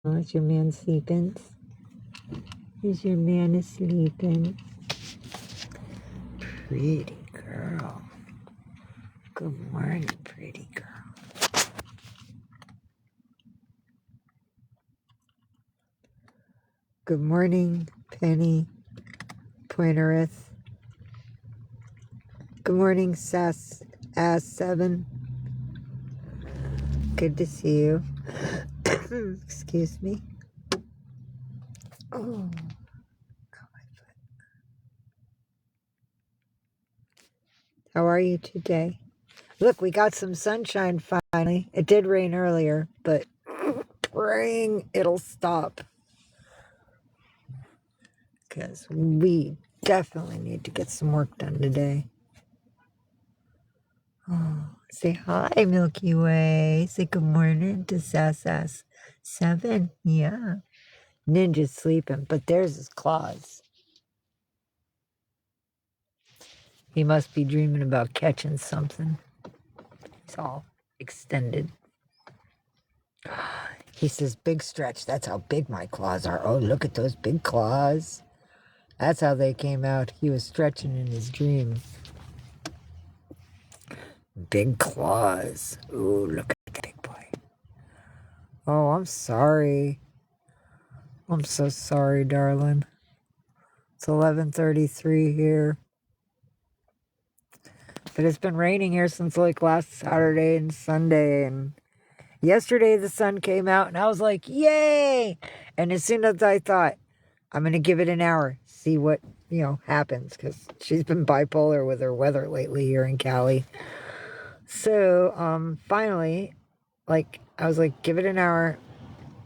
Oh, is your man sleeping? Is your man asleeping? Pretty girl. Good morning, pretty girl. Good morning, Penny Pointereth. Good morning, Sass Ass 7. Good to see you. Excuse me. Oh, how are you today? Look, we got some sunshine finally. It did rain earlier, but praying it'll stop because we definitely need to get some work done today. Oh, say hi, Milky Way. Say good morning to Sass 7. Yeah. Ninja's sleeping, but there's his claws. He must be dreaming about catching something. He's all extended. He says, big stretch. That's how big my claws are. Oh, look at those big claws. That's how they came out. He was stretching in his dream. Big claws. Ooh, look at the big boy. Oh, I'm sorry. I'm so sorry, darling. It's 11:33 here. But it's been raining here since like last Saturday and Sunday, and yesterday the sun came out and I was like, yay! And as soon as I thought, I'm going to give it an hour, see what, happens, because she's been bipolar with her weather lately here in Cali. So, finally, I was like, give it an hour,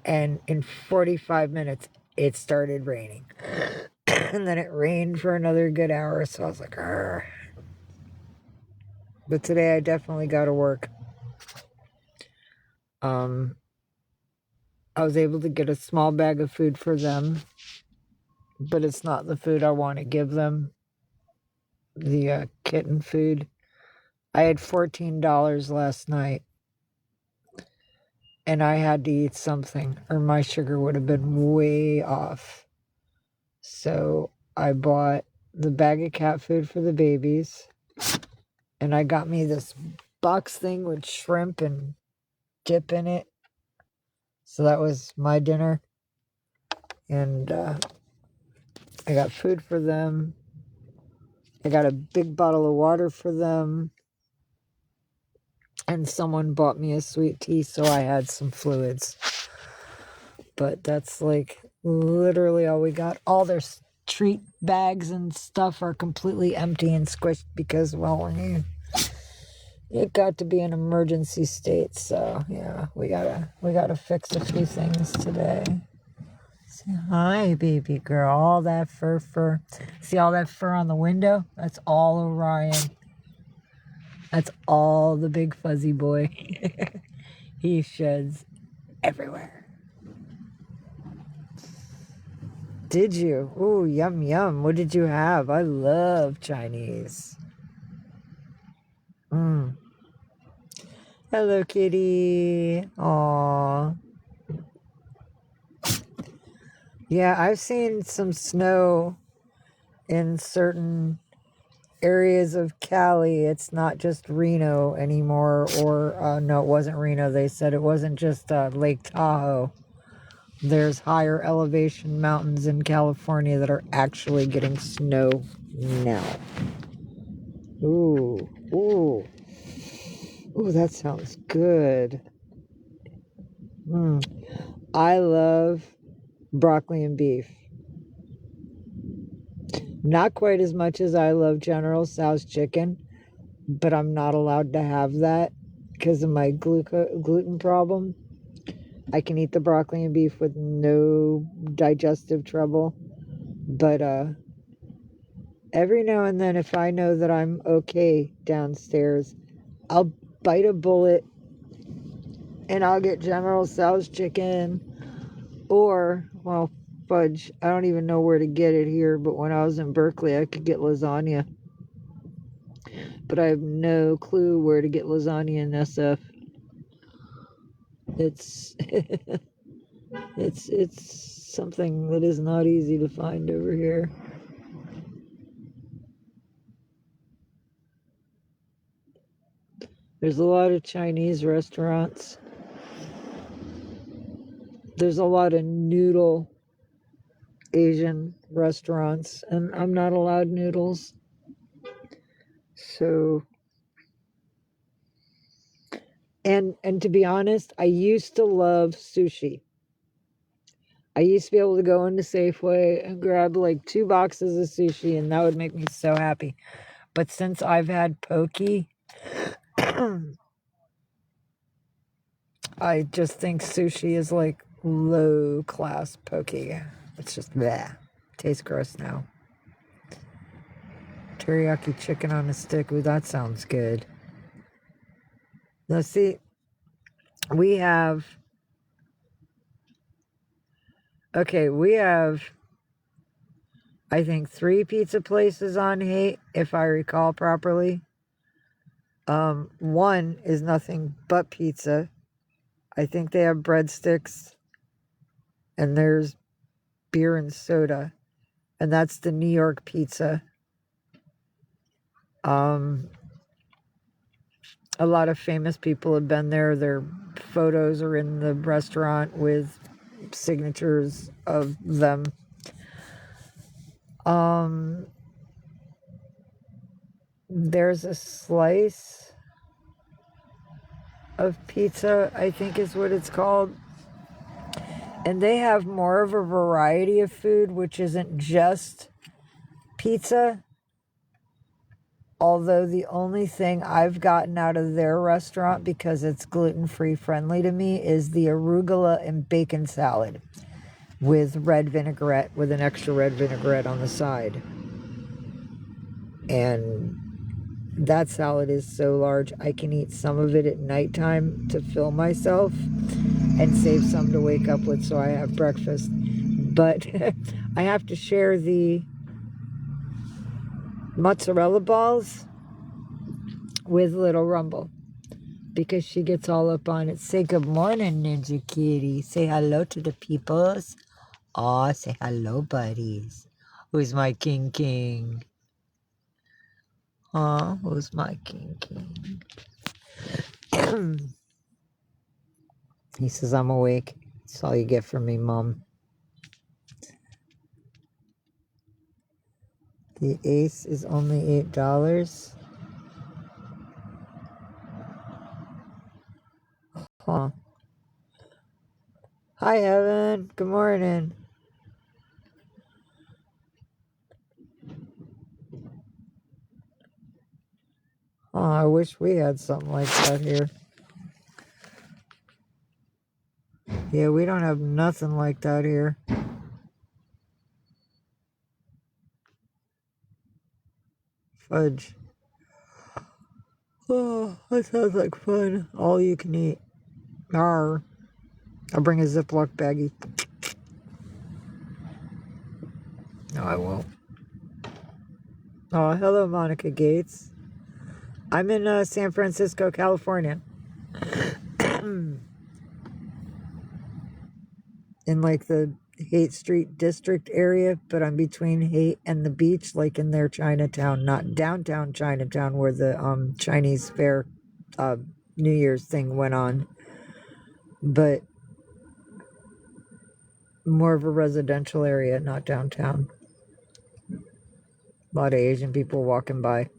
and in 45 minutes, it started raining. And then it rained for another good hour, so I was like, argh. But today I definitely got to work. I was able to get a small bag of food for them, but it's not the food I want to give them. The kitten food. I had $14 last night, and I had to eat something, or my sugar would have been way off. So I bought the bag of cat food for the babies, and I got me this box thing with shrimp and dip in it. So that was my dinner. And I got food for them. I got a big bottle of water for them. And someone bought me a sweet tea, so I had some fluids. But that's like literally all we got. All their treat bags and stuff are completely empty and squished because, well, it got to be an emergency state. So yeah, we gotta fix a few things today. Say hi, baby girl. All that fur. See all that fur on the window? That's all Orion. That's all the big fuzzy boy. He sheds everywhere. Did you? Ooh, yum, yum. What did you have? I love Chinese. Hello, kitty. Aw. Yeah, I've seen some snow in certain areas of Cali. It's not just Reno anymore, or no, it wasn't Reno. They said it wasn't just Lake Tahoe. There's higher elevation mountains in California that are actually getting snow now. Ooh, ooh, ooh, that sounds good. I love broccoli and beef. Not quite as much as I love General Tso's chicken, but I'm not allowed to have that because of my gluten problem. I can eat the broccoli and beef with no digestive trouble, but every now and then, if I know that I'm okay downstairs, I'll bite a bullet and I'll get General Tso's chicken, or, well, fudge. I don't even know where to get it here, but when I was in Berkeley, I could get lasagna. But I have no clue where to get lasagna in SF. It's It's something that is not easy to find over here. There's a lot of Chinese restaurants. There's a lot of noodle Asian restaurants, and I'm not allowed noodles. So, and to be honest, I used to love sushi. I used to be able to go into Safeway and grab like 2 boxes of sushi, and that would make me so happy. But since I've had poke, I just think sushi is like low class poke. It's just bleh. Tastes gross now. Teriyaki chicken on a stick. Ooh, that sounds good. Now, see, we have. Okay, we have, I think, 3 pizza places on Haight, if I recall properly. One is nothing but pizza. I think they have breadsticks, and there's beer and soda, and that's the New York Pizza. A lot of famous people have been there. Their photos are in the restaurant with signatures of them. There's a Slice of Pizza, I think is what it's called. And they have more of a variety of food, which isn't just pizza. Although the only thing I've gotten out of their restaurant, because it's gluten-free friendly to me, is the arugula and bacon salad with red vinaigrette, with an extra red vinaigrette on the side. And that salad is so large, I can eat some of it at nighttime to fill myself and save some to wake up with so I have breakfast. But I have to share the mozzarella balls with Little Rumble because she gets all up on it. Say good morning, Ninja Kitty. Say hello to the peoples. Aw, say hello, buddies. Who's my king? Aw, who's my king? He says I'm awake. That's all you get from me, Mom. The ace is only $8. Huh. Hi, Evan. Good morning. Oh, I wish we had something like that here. Yeah, we don't have nothing like that here. Fudge. Oh, that sounds like fun. All you can eat. Arr. I'll bring a Ziploc baggie. No, I won't. Oh, hello, Monica Gates. I'm in San Francisco, California. In like the Haight Street district area, but I'm between Haight and the beach, like in their Chinatown, not downtown Chinatown where the Chinese fair New Year's thing went on, but more of a residential area, not downtown. A lot of Asian people walking by,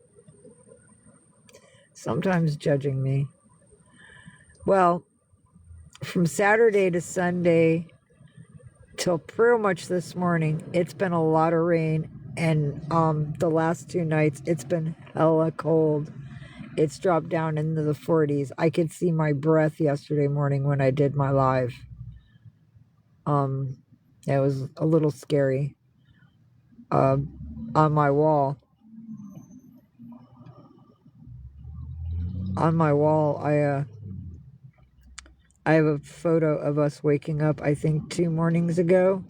sometimes judging me. Well, from Saturday to Sunday till pretty much this morning, it's been a lot of rain, and the last 2 nights it's been hella cold. It's dropped down into the 40s. I could see my breath yesterday morning when I did my live. It was a little scary. On my wall, I have a photo of us waking up, I think 2 mornings ago,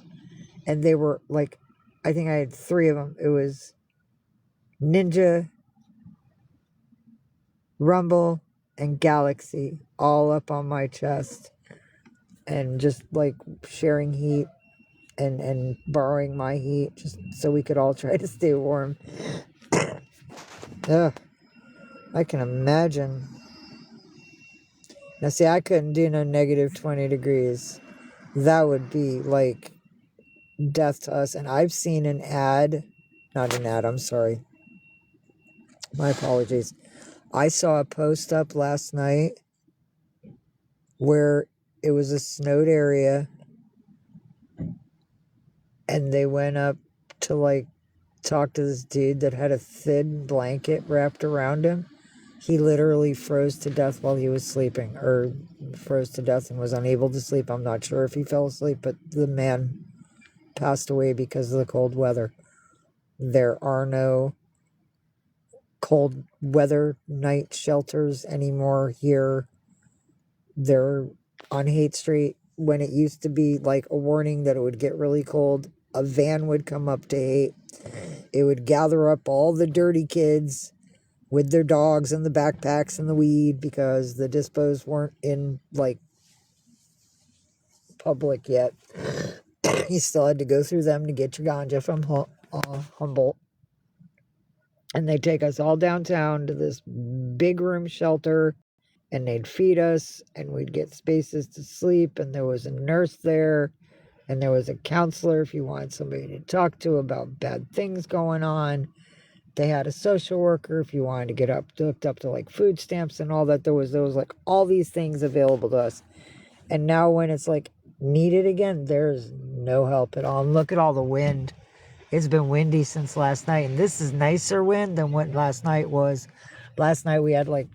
and they were like, I think I had 3 of them. It was Ninja, Rumble, and Galaxy all up on my chest. and just like sharing heat and borrowing my heat just so we could all try to stay warm. Ugh, I can imagine. Now, see, I couldn't do no negative 20 degrees. That would be like death to us. And I've seen an ad, not an ad, I'm sorry. My apologies. I saw a post up last night where it was a snowed area and they went up to like talk to this dude that had a thin blanket wrapped around him. He literally froze to death while he was sleeping, or froze to death and was unable to sleep. I'm not sure if he fell asleep, but the man passed away because of the cold weather. There are no cold weather night shelters anymore here. They're on Haight Street. When it used to be like a warning that it would get really cold, a van would come up to Haight. It would gather up all the dirty kids with their dogs and the backpacks and the weed because the dispos weren't in like public yet. You still had to go through them to get your ganja from Humboldt. And they'd take us all downtown to this big room shelter and they'd feed us and we'd get spaces to sleep. And there was a nurse there and there was a counselor if you wanted somebody to talk to about bad things going on. They had a social worker if you wanted to get hooked up to like food stamps and all that. There was like all these things available to us. And now when it's like needed again, there's no help at all. And look at all the wind. It's been windy since last night. And this is nicer wind than what last night was. Last night we had like,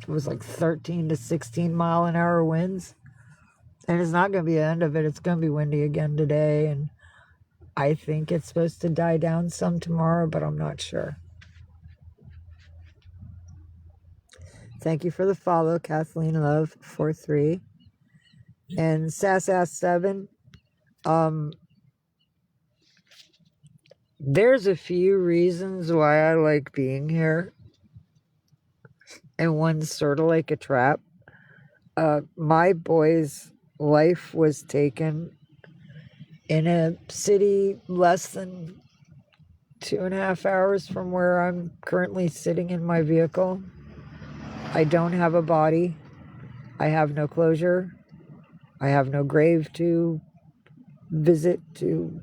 it was like 13 to 16 mile an hour winds. And it's not going to be the end of it. It's going to be windy again today. And I think it's supposed to die down some tomorrow, but I'm not sure. Thank you for the follow, Kathleen Love 43. And Sass7. There's a few reasons why I like being here. And one's sort of like a trap. My boy's life was taken in a city less than 2.5 hours from where I'm currently sitting in my vehicle. I don't have a body. I have no closure. I have no grave to visit to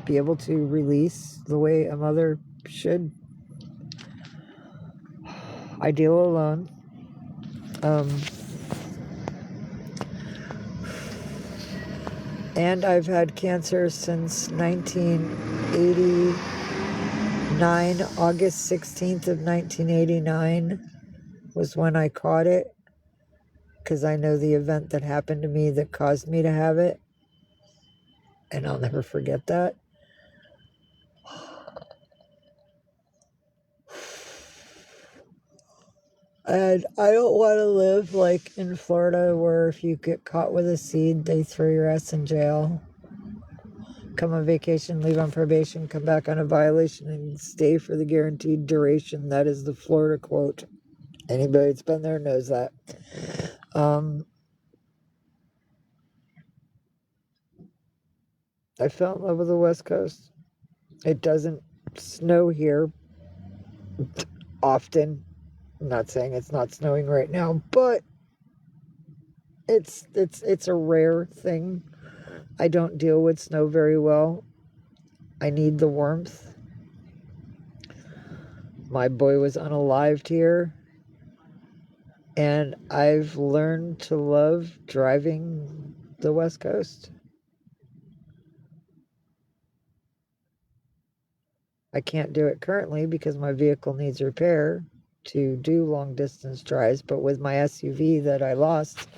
be able to release the way a mother should. I deal alone. And I've had cancer since 1989. August 16th of 1989 was when I caught it, because I know the event that happened to me that caused me to have it, and I'll never forget that. And I don't want to live like in Florida where if you get caught with a seed, they throw your ass in jail. Come on vacation, leave on probation, come back on a violation, and stay for the guaranteed duration. That is the Florida quote. Anybody that's been there knows that. I fell in love with the West Coast. It doesn't snow here often. I'm not saying it's not snowing right now, but it's a rare thing. I don't deal with snow very well. I need the warmth. My boy was unalived here, and I've learned to love driving the West Coast. I can't do it currently because my vehicle needs repair to do long distance drives, but with my SUV that I lost,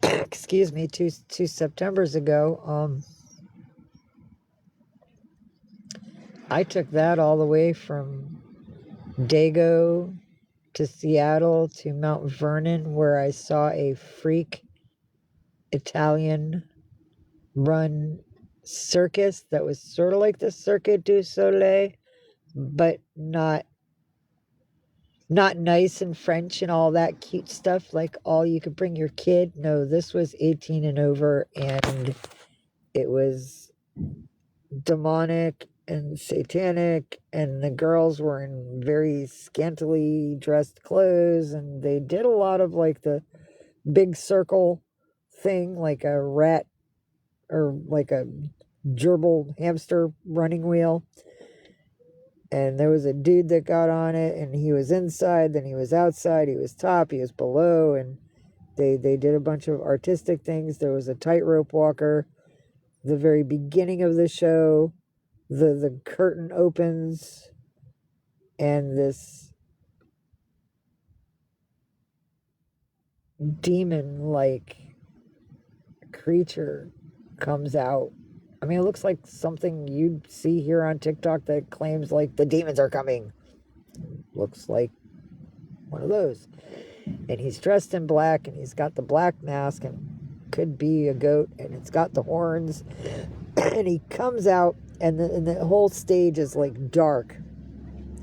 excuse me, two Septembers ago, I took that all the way from Dago to Seattle to Mount Vernon, where I saw a freak Italian run circus that was sort of like the Cirque du Soleil, but not Not nice and French and all that cute stuff, like all you could bring your kid. No, this was 18 and over, and it was demonic and satanic, and the girls were in very scantily dressed clothes, and they did a lot of like the big circle thing, like a rat or like a gerbil hamster running wheel. And there was a dude that got on it, and he was inside, then he was outside, he was top, he was below, and they did a bunch of artistic things. There was a tightrope walker. The very beginning of the show, the curtain opens, and this demon-like creature comes out. I mean, it looks like something you'd see here on TikTok that claims like the demons are coming. Looks like one of those. And he's dressed in black, and he's got the black mask, and could be a goat, and it's got the horns. And he comes out, and the whole stage is like dark.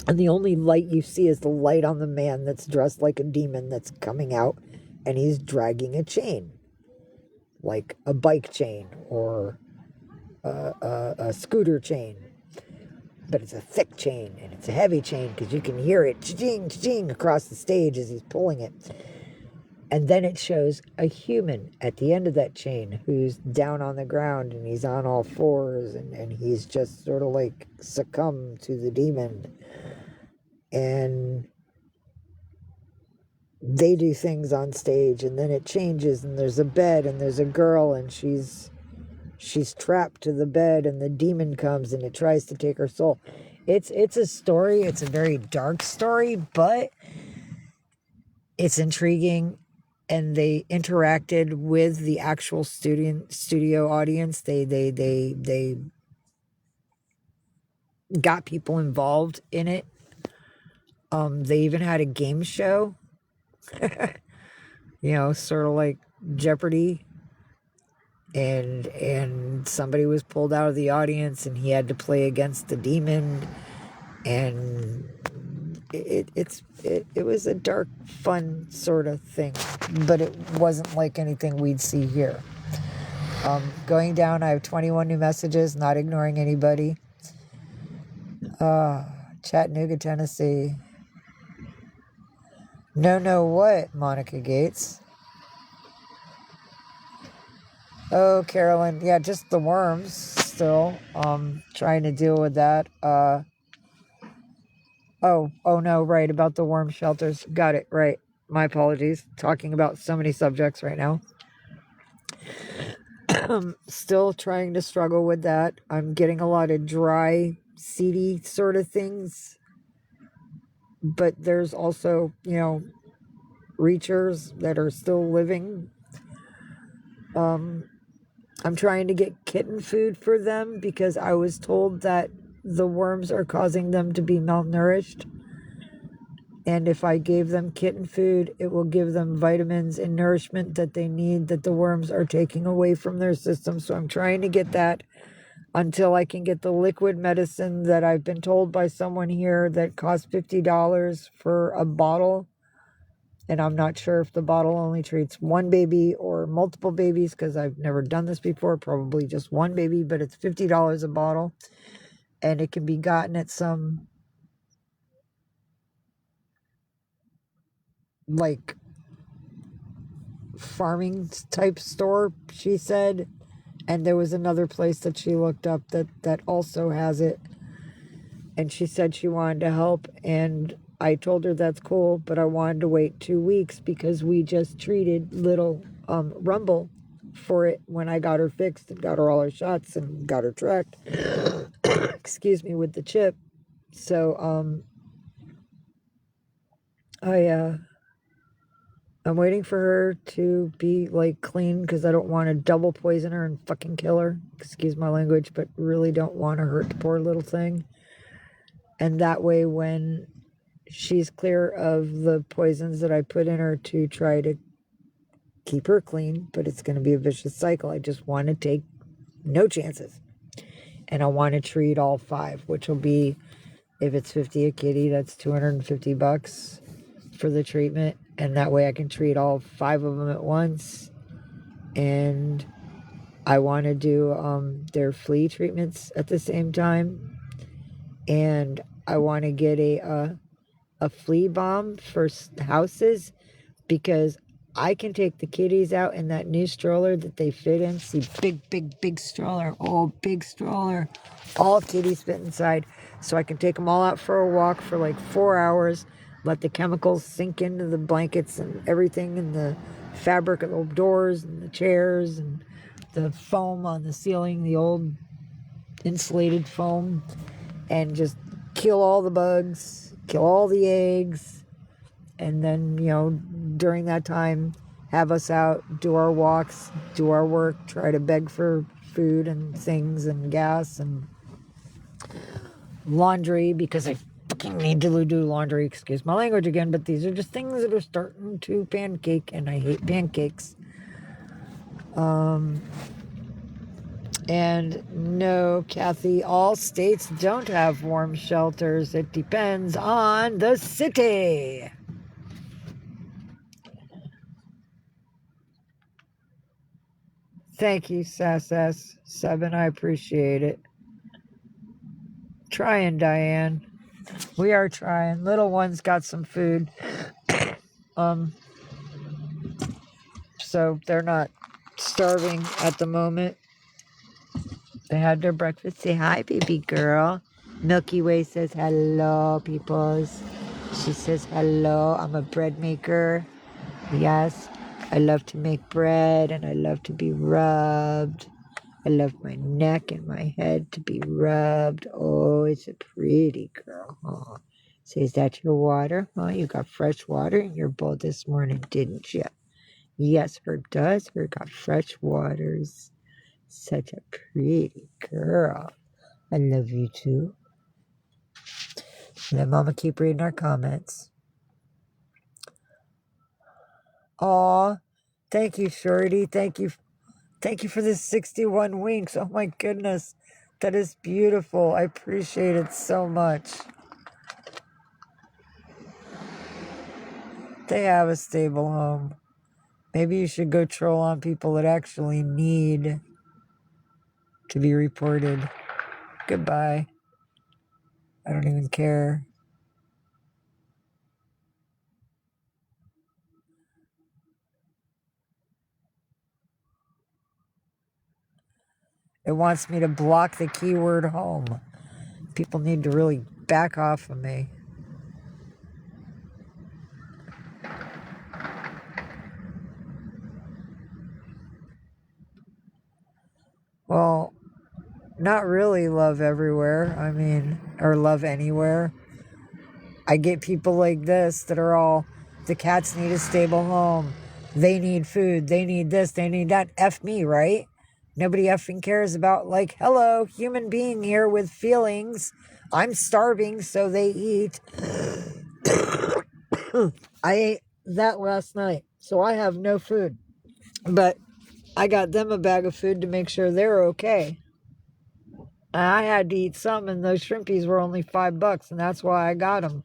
And the only light you see is the light on the man that's dressed like a demon that's coming out, and he's dragging a chain, like a bike chain or a scooter chain. But it's a thick chain, and it's a heavy chain because you can hear it cha-ching, cha-ching across the stage as he's pulling it. And then it shows a human at the end of that chain who's down on the ground, and he's on all fours, and he's just sort of like succumbed to the demon. And they do things on stage, and then it changes, and there's a bed, and there's a girl, and she's trapped to the bed, and the demon comes and it tries to take her soul. It's a story. It's a very dark story, but it's intriguing. And they interacted with the actual studio audience. They got people involved in it. They even had a game show, sort of like Jeopardy. And somebody was pulled out of the audience, and he had to play against the demon. And it was a dark, fun sort of thing, but it wasn't like anything we'd see here. Going down, I have 21 new messages, not ignoring anybody. Chattanooga, Tennessee. No, what, Monica Gates? Oh, Carolyn, yeah, just the worms still. Trying to deal with that. Oh no, right, about the worm shelters. Got it, right. My apologies. Talking about so many subjects right now. Still trying to struggle with that. I'm getting a lot of dry, seedy sort of things. But there's also, reachers that are still living. I'm trying to get kitten food for them because I was told that the worms are causing them to be malnourished. And if I gave them kitten food, it will give them vitamins and nourishment that they need, that the worms are taking away from their system. So I'm trying to get that until I can get the liquid medicine that I've been told by someone here that costs $50 for a bottle. And I'm not sure if the bottle only treats one baby or multiple babies, because I've never done this before. Probably just one baby, but it's $50 a bottle. And it can be gotten at some, like, farming type store, she said. And there was another place that she looked up that also has it. And she said she wanted to help. And I told her that's cool, but I wanted to wait 2 weeks because we just treated little Rumble for it when I got her fixed and got her all her shots and got her tracked. Excuse me, with the chip. So I'm waiting for her to be like clean because I don't want to double poison her and fucking kill her. Excuse my language, but really don't want to hurt the poor little thing. And that way, when she's clear of the poisons that I put in her to try to keep her clean, but it's going to be a vicious cycle. I just want to take no chances. And I want to treat all 5, which will be, if it's 50 a kitty, that's $250. for the treatment, and that way I can treat all 5 of them at once. And I want to do their flea treatments at the same time, and I want to get a flea bomb for houses, because I can take the kitties out in that new stroller that they fit in. See, big stroller. Oh, big stroller. All kitties fit inside. So I can take them all out for a walk for like 4 hours, let the chemicals sink into the blankets and everything, and the fabric of the doors and the chairs and the foam on the ceiling, the old insulated foam, and just kill all the bugs, kill all the eggs, and then, during that time, have us out, do our walks, do our work, try to beg for food and things and gas and laundry, because I fucking need to do laundry. Excuse my language again, but these are just things that are starting to pancake, and I hate pancakes. And no, Kathy, all states don't have warm shelters. It depends on the city. Thank you, Sass7. I appreciate it. Trying, Diane. We are trying. Little one's got some food. So they're not starving at the moment. They had their breakfast. Say hi, baby girl. Milky Way says hello, peoples. She says hello. I'm a bread maker. Yes, I love to make bread, and I love to be rubbed. I love my neck and my head to be rubbed. Oh, it's a pretty girl. Oh. Say, is that your water? Oh, you got fresh water in your bowl this morning, didn't you? Yes, Herb does. Herb got fresh waters. Such a pretty girl. I love you too. Let Mama keep reading our comments. Aw, thank you, Shorty. Thank you for this 61 winks. Oh my goodness. That is beautiful. I appreciate it so much. They have a stable home. Maybe you should go troll on people that actually need to be reported. Goodbye. I don't even care. It wants me to block the keyword home. People need to really back off of me. Well, not really love everywhere. I mean, or love anywhere. I get people like this that are all, the cats need a stable home. They need food. They need this. They need that. F me, right? Nobody effing cares about, like, hello, human being here with feelings. I'm starving, so they eat. I ate that last night, so I have no food. But I got them a bag of food to make sure they're okay. And I had to eat some, and those shrimpies were only $5, and that's why I got them.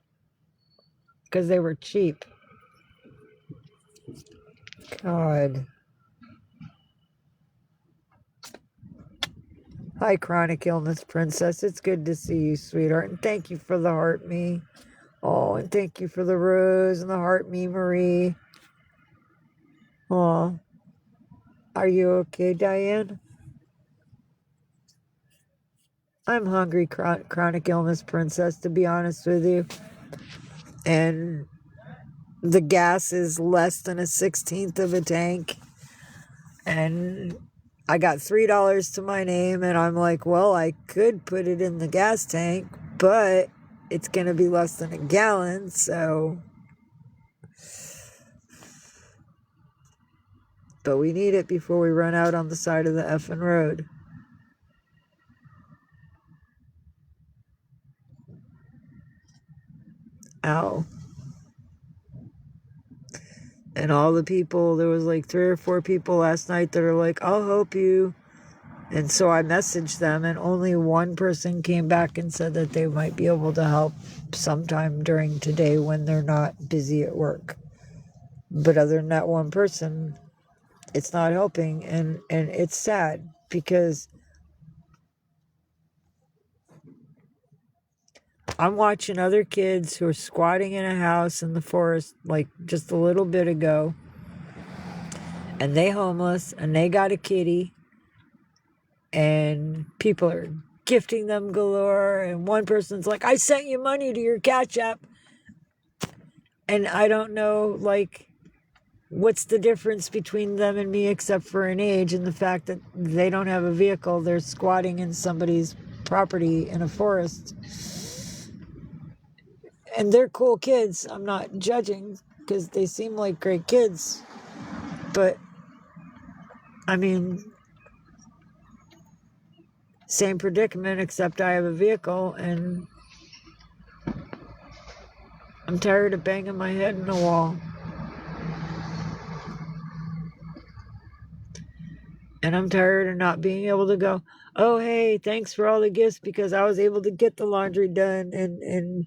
Because they were cheap. God. Hi, Chronic Illness Princess. It's good to see you, sweetheart. And thank you for the heart me. Oh, and thank you for the rose and the heart me, Marie. Oh, are you okay, Diane? I'm hungry, Chronic Illness Princess, to be honest with you. And the gas is less than a 16th of a tank. And I got $3 to my name, and I'm like, well, I could put it in the gas tank, but it's going to be less than a gallon, so. But we need it before we run out on the side of the effing road. Ow. And all the people, there was like 3 or 4 people last night that are like, I'll help you. And so I messaged them, and only one person came back and said that they might be able to help sometime during today when they're not busy at work. But other than that one person, it's not helping, and it's sad because I'm watching other kids who are squatting in a house in the forest like just a little bit ago, and they homeless, and they got a kitty, and people are gifting them galore, and one person's like, I sent you money to your Cash App, and I don't know, like, what's the difference between them and me except for an age and the fact that they don't have a vehicle. They're squatting in somebody's property in a forest, and they're cool kids. I'm not judging because they seem like great kids, but I mean, same predicament except I have a vehicle, and I'm tired of banging my head in the wall. And I'm tired of not being able to go, oh, hey, thanks for all the gifts because I was able to get the laundry done and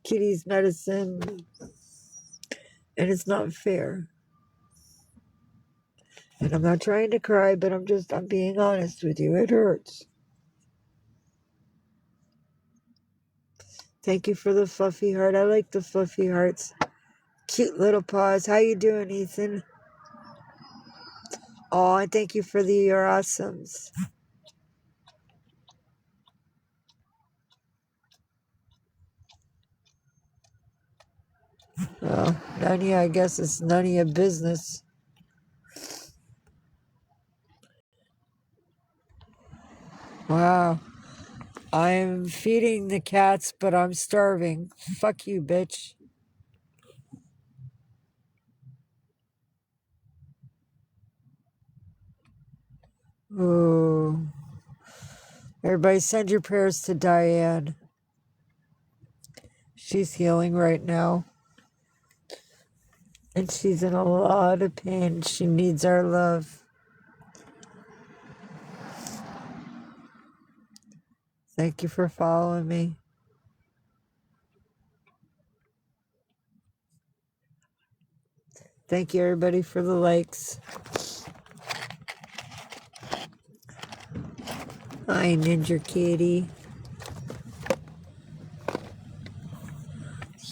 Kitty's medicine. And it's not fair. And I'm not trying to cry, but I'm being honest with you. It hurts. Thank you for the fluffy heart. I like the fluffy hearts. Cute little paws. How you doing, Ethan? Oh, and thank you for your awesomes. Well, none of you, I guess it's none of your business. Wow. I'm feeding the cats, but I'm starving. Fuck you, bitch. Ooh. Everybody send your prayers to Diane. She's healing right now. And she's in a lot of pain. She needs our love. Thank you for following me. Thank you, everybody, for the likes. Hi, Ninja Kitty.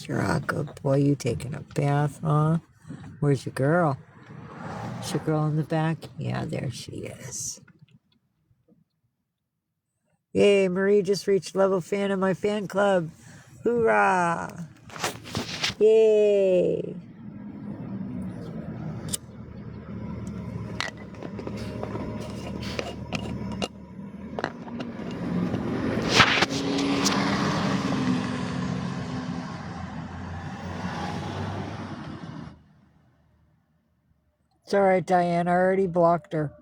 You're a good boy. You taking a bath, huh? Where's your girl? Is your girl in the back? Yeah, there she is. Yay, Marie just reached level fan in my fan club. Hoorah! Yay! It's alright, Diane. I already blocked her.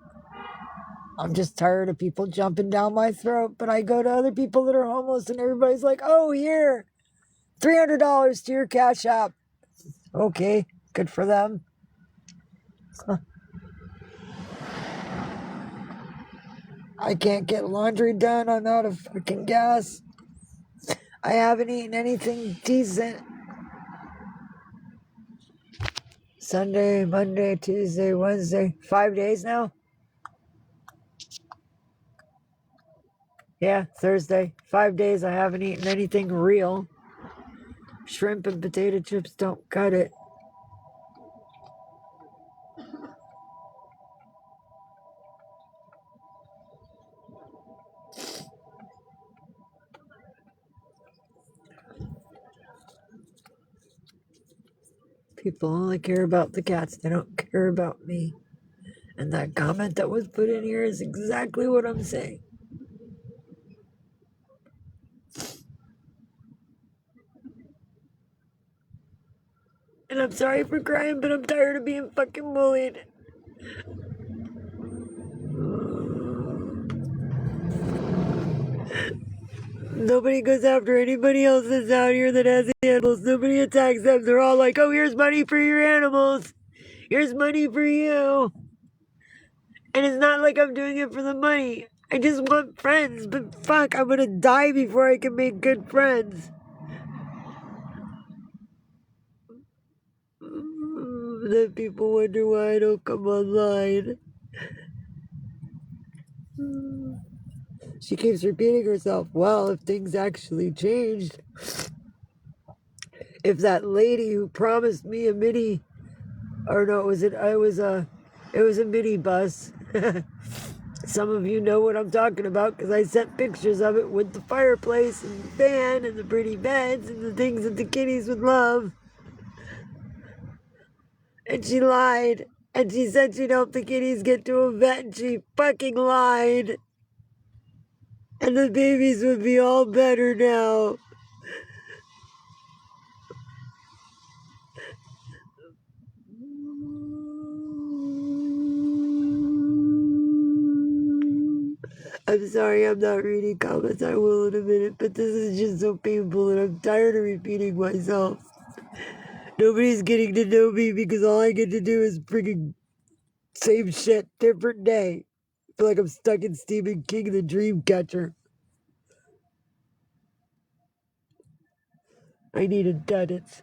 I'm just tired of people jumping down my throat, but I go to other people that are homeless and everybody's like, oh, here, $300 to your Cash App. Okay, good for them. I can't get laundry done. I'm out of fucking gas. I haven't eaten anything decent. Sunday, Monday, Tuesday, Wednesday, 5 days now? Yeah, Thursday. 5 days I haven't eaten anything real. Shrimp and potato chips don't cut it. People only care about the cats. They don't care about me. And that comment that was put in here is exactly what I'm saying. And I'm sorry for crying, but I'm tired of being fucking bullied. Nobody goes after anybody else that's out here that has animals. Nobody attacks them. They're all like, oh, here's money for your animals. Here's money for you. And it's not like I'm doing it for the money. I just want friends, but fuck, I'm gonna die before I can make good friends. Then people wonder why I don't come online. She keeps repeating herself. Well, if things actually changed, if that lady who promised me a mini, or no, it was a mini bus. Some of you know what I'm talking about because I sent pictures of it with the fireplace and the fan and the pretty beds and the things that the kitties would love. And she lied. And she said she'd help the kitties get to a vet, and she fucking lied. And the babies would be all better now. I'm sorry I'm not reading comments. I will in a minute, but this is just so painful and I'm tired of repeating myself. Nobody's getting to know me because all I get to do is freaking same shit, different day. I feel like I'm stuck in Stephen King, The Dreamcatcher. I need a Duddits.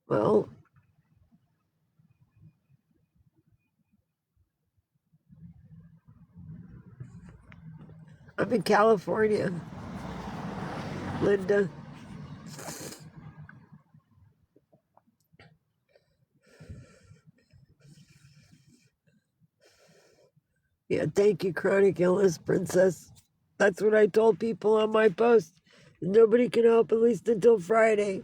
Well, I'm in California, Linda. Yeah, thank you, Chronic Illness Princess. That's what I told people on my post. Nobody can help at least until Friday.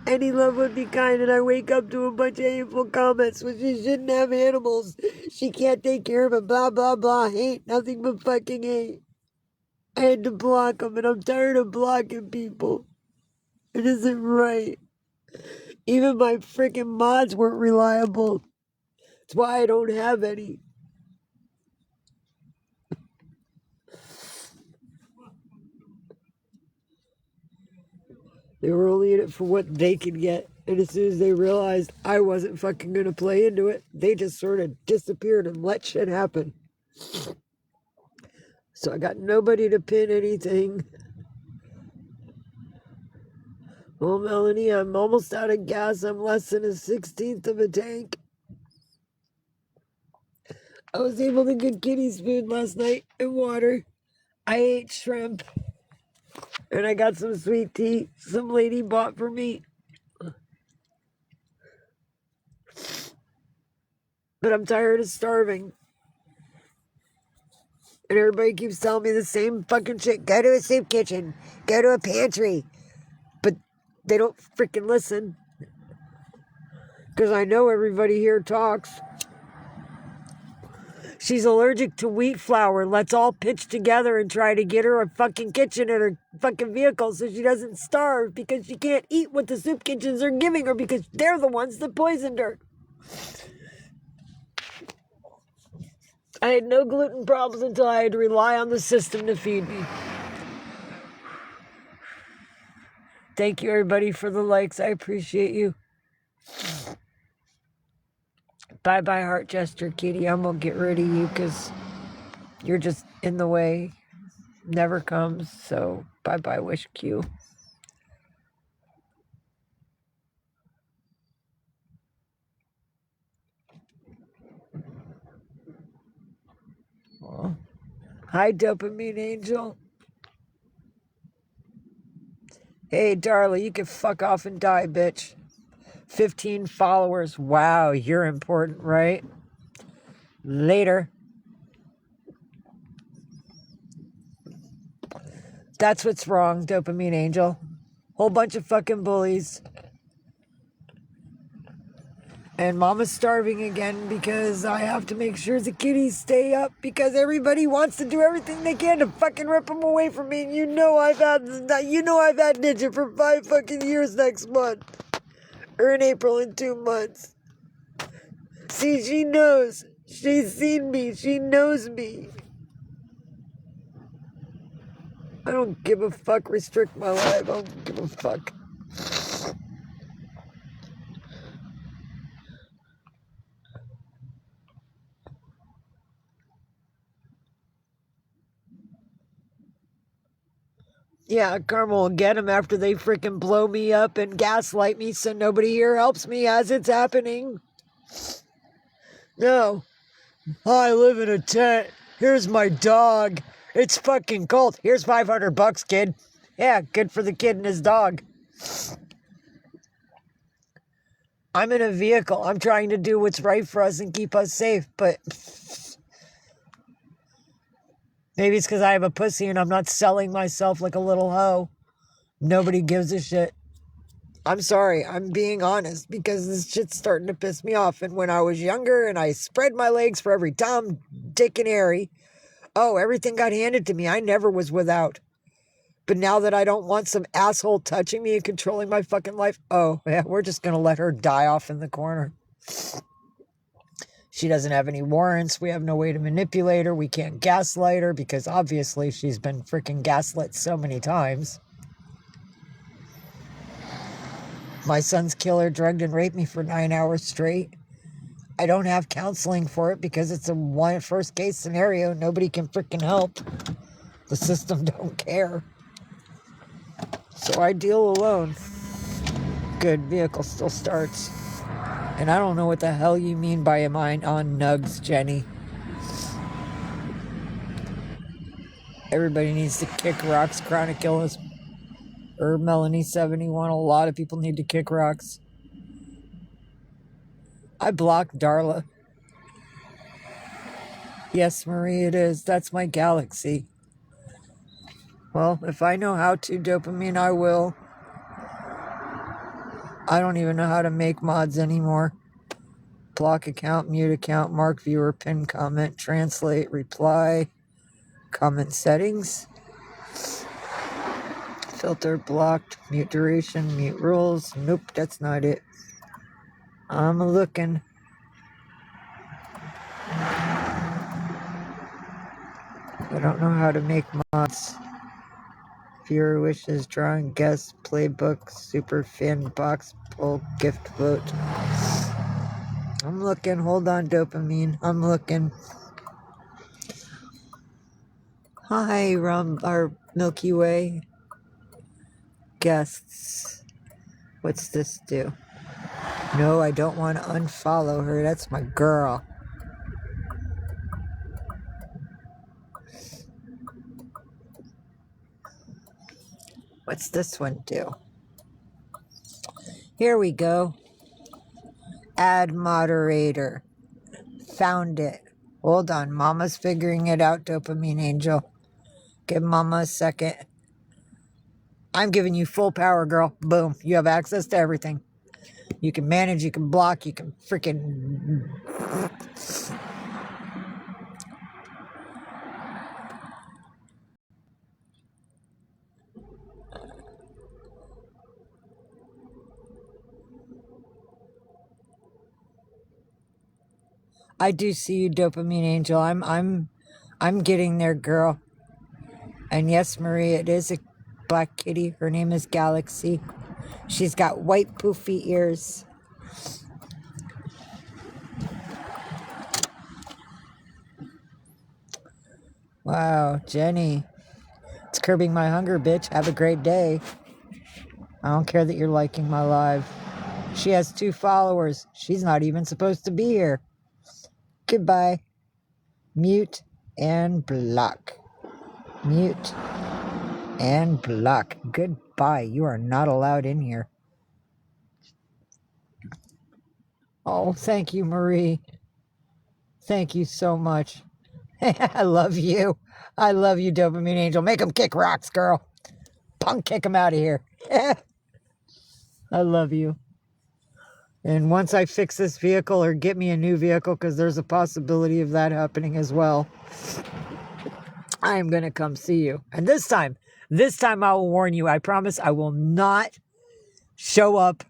Any love would be kind, and I wake up to a bunch of hateful comments, which she shouldn't have animals. She can't take care of it, blah, blah, blah. Hate, nothing but fucking hate. I had to block them, and I'm tired of blocking people. It isn't right. Even my freaking mods weren't reliable. That's why I don't have any. They were only in it for what they could get. And as soon as they realized I wasn't fucking going to play into it, they just sort of disappeared and let shit happen. So I got nobody to pin anything. Well, Melanie, I'm almost out of gas. I'm less than a 16th of a tank. I was able to get kitties food last night and water. I ate shrimp. And I got some sweet tea some lady bought for me. But I'm tired of starving. And everybody keeps telling me the same fucking shit. Go to a soup kitchen. Go to a pantry. But they don't freaking listen. Because I know everybody here talks. She's allergic to wheat flour. Let's all pitch together and try to get her a fucking kitchen in her fucking vehicle so she doesn't starve because she can't eat what the soup kitchens are giving her because they're the ones that poisoned her. I had no gluten problems until I had to rely on the system to feed me. Thank you, everybody, for the likes. I appreciate you. Bye-bye, Heart Jester Kitty. I'm going to get rid of you because you're just in the way. Never comes. So, bye-bye, Wish Q. Oh. Hi, Dopamine Angel. Hey, Darla, you can fuck off and die, bitch. 15 followers. Wow, you're important, right? Later. That's what's wrong, Dopamine Angel. Whole bunch of fucking bullies. And Mama's starving again because I have to make sure the kitties stay up because everybody wants to do everything they can to fucking rip them away from me. And you know I've had Ninja for 5 fucking years next month. Or in April in 2 months. See, she knows. She's seen me. She knows me. I don't give a fuck. Restrict my life. I don't give a fuck. Yeah, karma will get them after they freaking blow me up and gaslight me so nobody here helps me as it's happening. No. I live in a tent. Here's my dog. It's fucking cold. Here's $500, kid. Yeah, good for the kid and his dog. I'm in a vehicle. I'm trying to do what's right for us and keep us safe, but maybe it's because I have a pussy and I'm not selling myself like a little hoe. Nobody gives a shit. I'm sorry. I'm being honest because this shit's starting to piss me off. And when I was younger and I spread my legs for every Tom, Dick, and Harry, oh, everything got handed to me. I never was without. But now that I don't want some asshole touching me and controlling my fucking life, oh, yeah, we're just going to let her die off in the corner. She doesn't have any warrants. We have no way to manipulate her. We can't gaslight her because obviously she's been freaking gaslit so many times. My son's killer drugged and raped me for 9 hours straight. I don't have counseling for it because it's a first case scenario. Nobody can freaking help. The system don't care. So I deal alone. Good, vehicle still starts. And I don't know what the hell you mean by am I on nugs, Jenny. Everybody needs to kick rocks. Chronic illness. Melanie 71. A lot of people need to kick rocks. I blocked Darla. Yes, Marie, it is. That's my galaxy. Well, if I know how to, dopamine, I will. I don't even know how to make mods anymore. Block account, mute account, mark viewer, pin comment, translate, reply, comment settings, filter, blocked, mute duration, mute rules. Nope, that's not it. I'm looking. I don't know how to make mods. Viewer wishes, drawing, guest, playbook, super fan, box, poll, gift vote. I'm looking. Hold on, dopamine. I'm looking. Hi, our Milky Way. Guests. What's this do? No, I don't want to unfollow her. That's my girl. What's this one do? Here we go. Add moderator. Found it. Hold on. Mama's figuring it out, Dopamine Angel. Give Mama a second. I'm giving you full power, girl. Boom. You have access to everything. You can manage, you can block, you can freaking... I do see you, Dopamine Angel. I'm getting there, girl. And yes, Marie, it is a black kitty. Her name is Galaxy. She's got white poofy ears. Wow, Jenny. It's curbing my hunger, bitch. Have a great day. I don't care that you're liking my live. She has 2 followers. She's not even supposed to be here. Goodbye. Mute and block. Mute and block. Goodbye. You are not allowed in here. Oh, thank you, Marie. Thank you so much. I love you. I love you, Dopamine Angel. Make them kick rocks, girl. Punk kick them out of here. I love you. And once I fix this vehicle or get me a new vehicle, because there's a possibility of that happening as well, I am going to come see you. And this time I will warn you. I promise I will not show up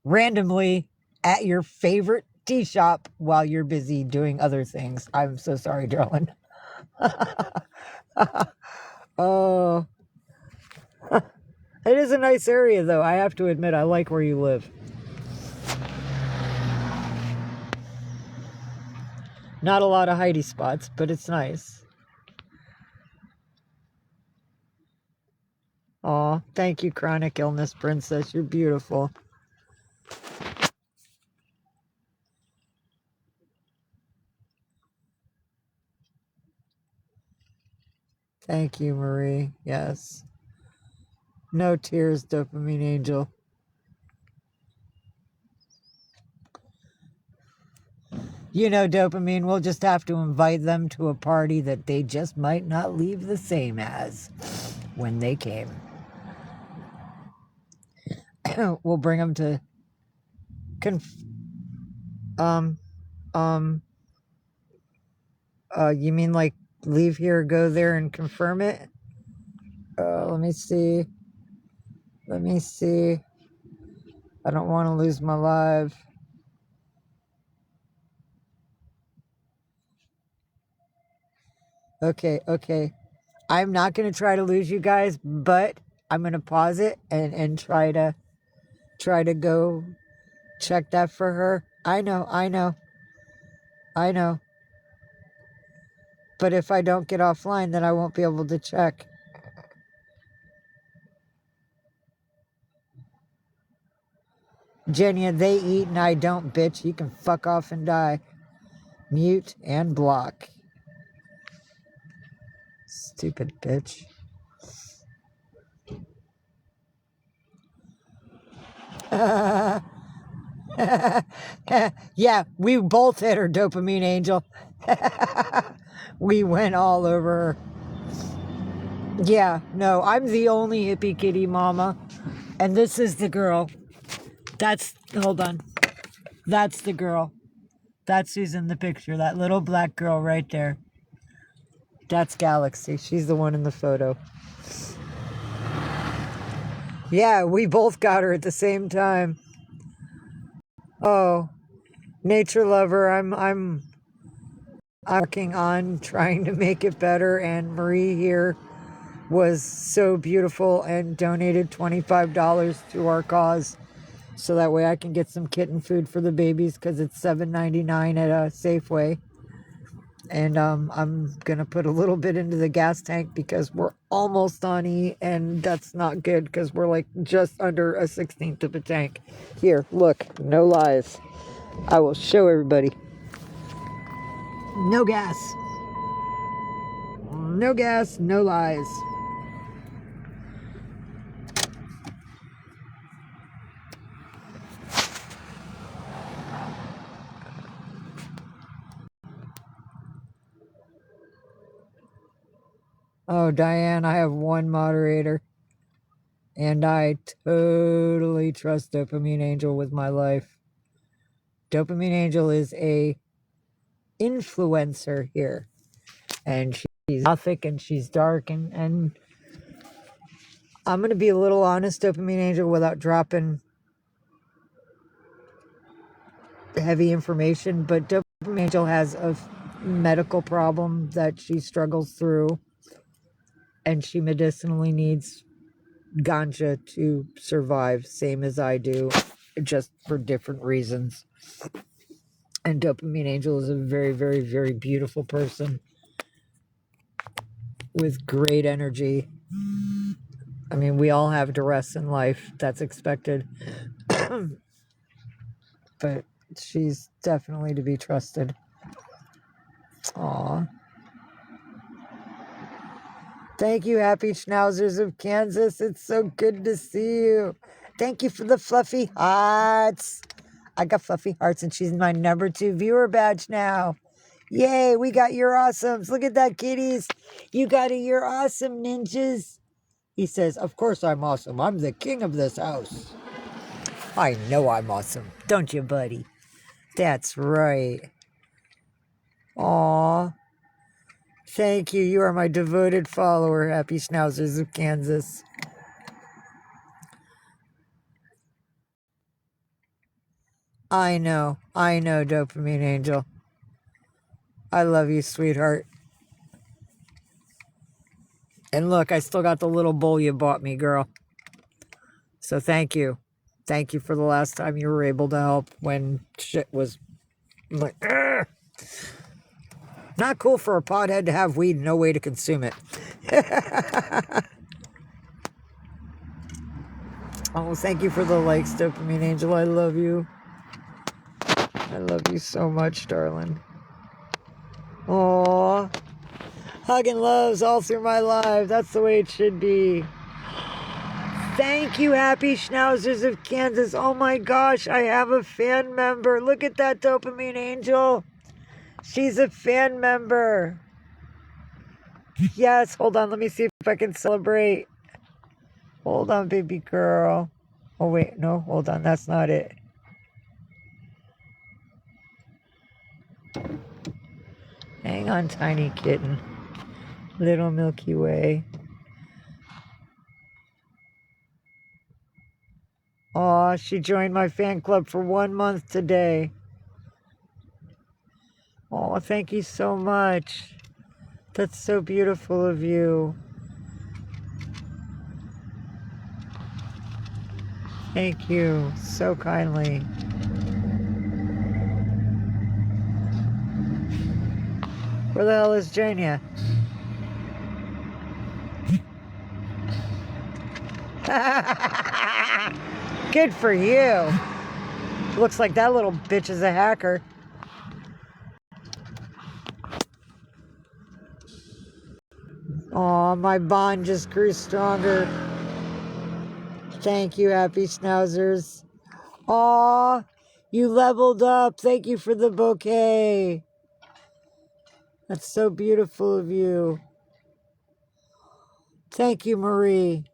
randomly at your favorite tea shop while you're busy doing other things. I'm so sorry, darling. Oh, It is a nice area, though. I have to admit, I like where you live. Not a lot of Heidi spots, but it's nice. Aw, thank you, Chronic Illness Princess. You're beautiful. Thank you, Marie. Yes. No tears, Dopamine Angel. You know, Dopamine, we'll just have to invite them to a party that they just might not leave the same as when they came. We'll bring them to you mean like leave here, go there and confirm it? Let me see. I don't want to lose my live. Okay. I'm not going to try to lose you guys, but I'm going to pause it and try to go check that for her. I know. But if I don't get offline, then I won't be able to check. Jenya, they eat and I don't, bitch. You can fuck off and die. Mute and block. Stupid bitch. Yeah, we both hit her, Dopamine Angel. We went all over her. Yeah, no, I'm the only hippie kitty mama. And this is the girl. Hold on. That's the girl. That's who's in the picture. That little black girl right there. That's Galaxy. She's the one in the photo. Yeah, we both got her at the same time. Oh, nature lover, I'm working on trying to make it better, and Marie here was so beautiful and donated $25 to our cause, so that way I can get some kitten food for the babies, because it's $7.99 at a Safeway. And I'm gonna put a little bit into the gas tank because we're almost on E, and that's not good because we're like just under a 16th of a tank. Here, look, no lies. I will show everybody. No gas. No gas, no lies. Oh, Diane, I have one moderator. And I totally trust Dopamine Angel with my life. Dopamine Angel is a influencer here. And she's gothic and she's dark, and I'm going to be a little honest, Dopamine Angel, without dropping heavy information, but Dopamine Angel has a medical problem that she struggles through, and she medicinally needs ganja to survive, same as I do, just for different reasons. And Dopamine Angel is a very, very, very beautiful person with great energy. I mean, we all have duress in life. That's expected. But she's definitely to be trusted. Aw. Thank you, happy schnauzers of Kansas. It's so good to see you. Thank you for the fluffy hearts. I got fluffy hearts, and she's my number 2 viewer badge now. Yay, we got your awesomes. Look at that, kitties. You got a you're awesome, ninjas. He says, of course I'm awesome. I'm the king of this house. I know I'm awesome. Don't you, buddy? That's right. Aw. Thank you. You are my devoted follower, happy schnauzers of Kansas. I know, Dopamine Angel. I love you, sweetheart. And look, I still got the little bowl you bought me, girl. So thank you. Thank you for the last time you were able to help when shit was like, "Ugh." Not cool for a pothead to have weed and no way to consume it. Oh, thank you for the likes, Dopamine Angel. I love you. I love you so much, darling. Aww. Hugging loves all through my life. That's the way it should be. Thank you, Happy Schnauzers of Kansas. Oh my gosh, I have a fan member. Look at that, Dopamine Angel. She's a fan member. Yes, hold on. Let me see if I can celebrate. Hold on, baby girl. Oh, wait. No, hold on. That's not it. Hang on, tiny kitten. Little Milky Way. Aw, she joined my fan club for 1 month today. Oh, thank you so much. That's so beautiful of you. Thank you so kindly. Where the hell is Jania? Good for you. Looks like that little bitch is a hacker. Aw, my bond just grew stronger. Thank you, Happy Schnauzers. Aw, you leveled up. Thank you for the bouquet. That's so beautiful of you. Thank you, Marie.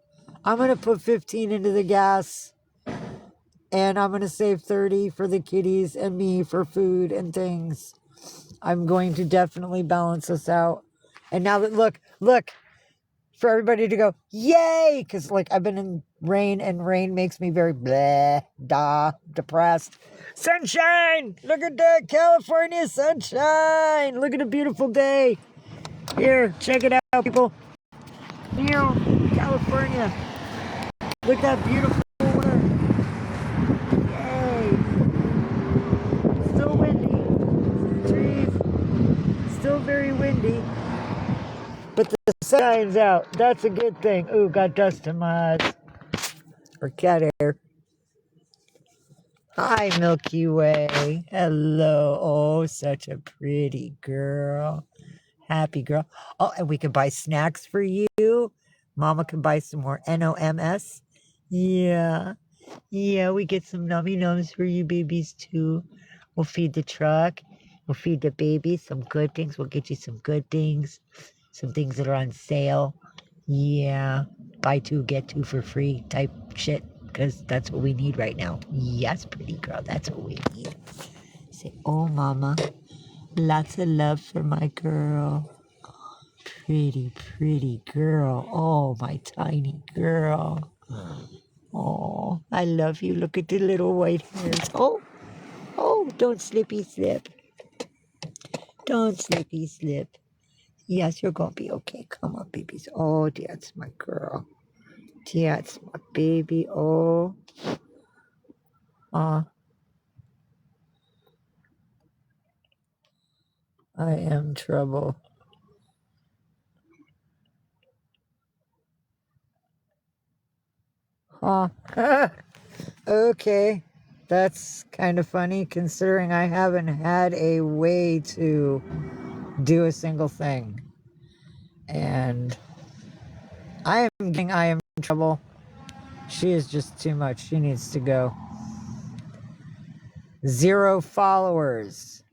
I'm going to put 15 into the gas. And I'm going to save 30 for the kitties and me for food and things. I'm going to definitely balance this out. And now that, look, for everybody to go, yay! Because, like, I've been in rain, and rain makes me very depressed. Sunshine! Look at that, California sunshine! Look at a beautiful day. Here, check it out, people. Here, California. Look at that beautiful water. Yay! Still windy. Trees. Still very windy. But the sun shines out. That's a good thing. Ooh, got dust in my eyes. Or cat hair. Hi, Milky Way. Hello. Oh, such a pretty girl. Happy girl. Oh, and we can buy snacks for you. Mama can buy some more NOMS. Yeah. Yeah, we get some nummy nums for you babies too. We'll feed the truck. We'll feed the babies some good things. We'll get you some good things. Some things that are on sale. Yeah. Buy two, get two for free type shit. Because that's what we need right now. Yes, pretty girl. That's what we need. Say, oh, mama. Lots of love for my girl. Pretty, pretty girl. Oh, my tiny girl. Oh, I love you. Look at the little white hairs. Oh, don't slippy slip. Don't slippy slip. Yes, you're going to be okay. Come on, babies. Oh, that's my girl. That's my baby. Oh. I am trouble. Huh. Okay. That's kind of funny considering I haven't had a way to do a single thing. And I am in trouble. She is just too much. She needs to go. 0 followers.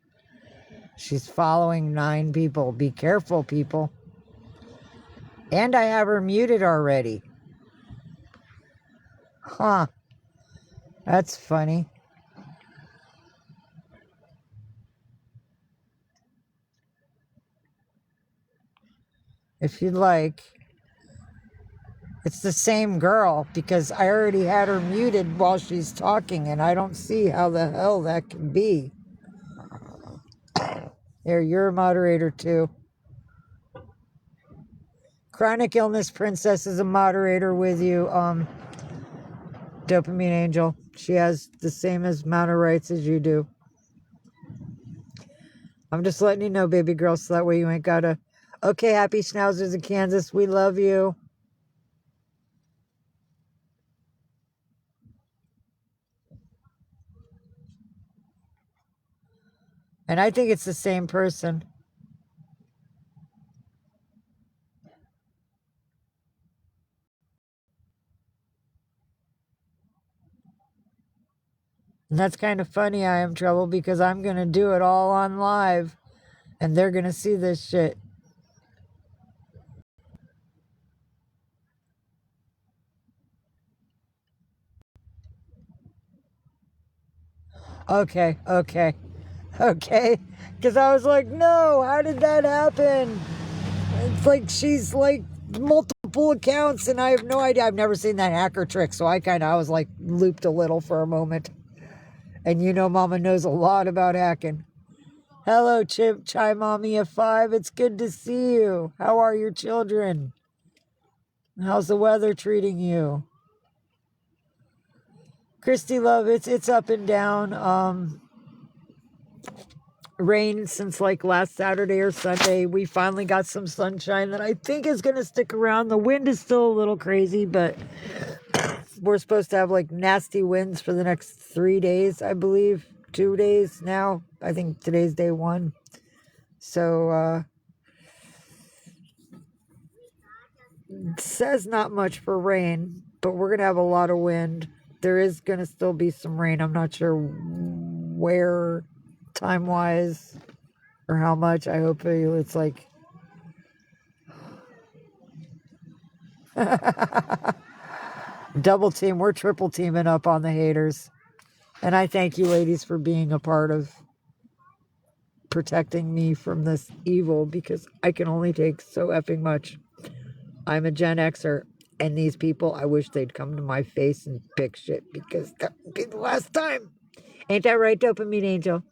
She's following 9 people. Be careful, people. And I have her muted already. Huh. That's funny. If you'd like. It's the same girl because I already had her muted while she's talking and I don't see how the hell that can be. Here, you're a moderator too. Chronic Illness Princess is a moderator with you. Dopamine Angel. She has the same amount of rights as you do. I'm just letting you know, baby girl, so that way you ain't gotta. Okay, happy schnauzers in Kansas. We love you. And I think it's the same person. And that's kind of funny, I am trouble, because I'm going to do it all on live. And they're going to see this shit. Okay. Because I was like, no, how did that happen? It's like she's like multiple accounts and I have no idea. I've never seen that hacker trick. So I was like looped a little for a moment. And you know, Mama knows a lot about hacking. Hello, Chai Mommy of 5. It's good to see you. How are your children? How's the weather treating you? Christy Love, it's up and down. Rain since like last Saturday or Sunday. We finally got some sunshine that I think is going to stick around. The wind is still a little crazy, but we're supposed to have like nasty winds for the next 3 days, I believe. 2 days now. I think today's day 1. So, it says not much for rain, but we're going to have a lot of wind. There is going to still be some rain. I'm not sure where time-wise or how much. I hope it's like... double team. We're triple teaming up on the haters. And I thank you ladies for being a part of protecting me from this evil, because I can only take so effing much. I'm a Gen Xer, and these people, I wish they'd come to my face and pick shit, because that would be the last time. Ain't that right, Dopamine Angel?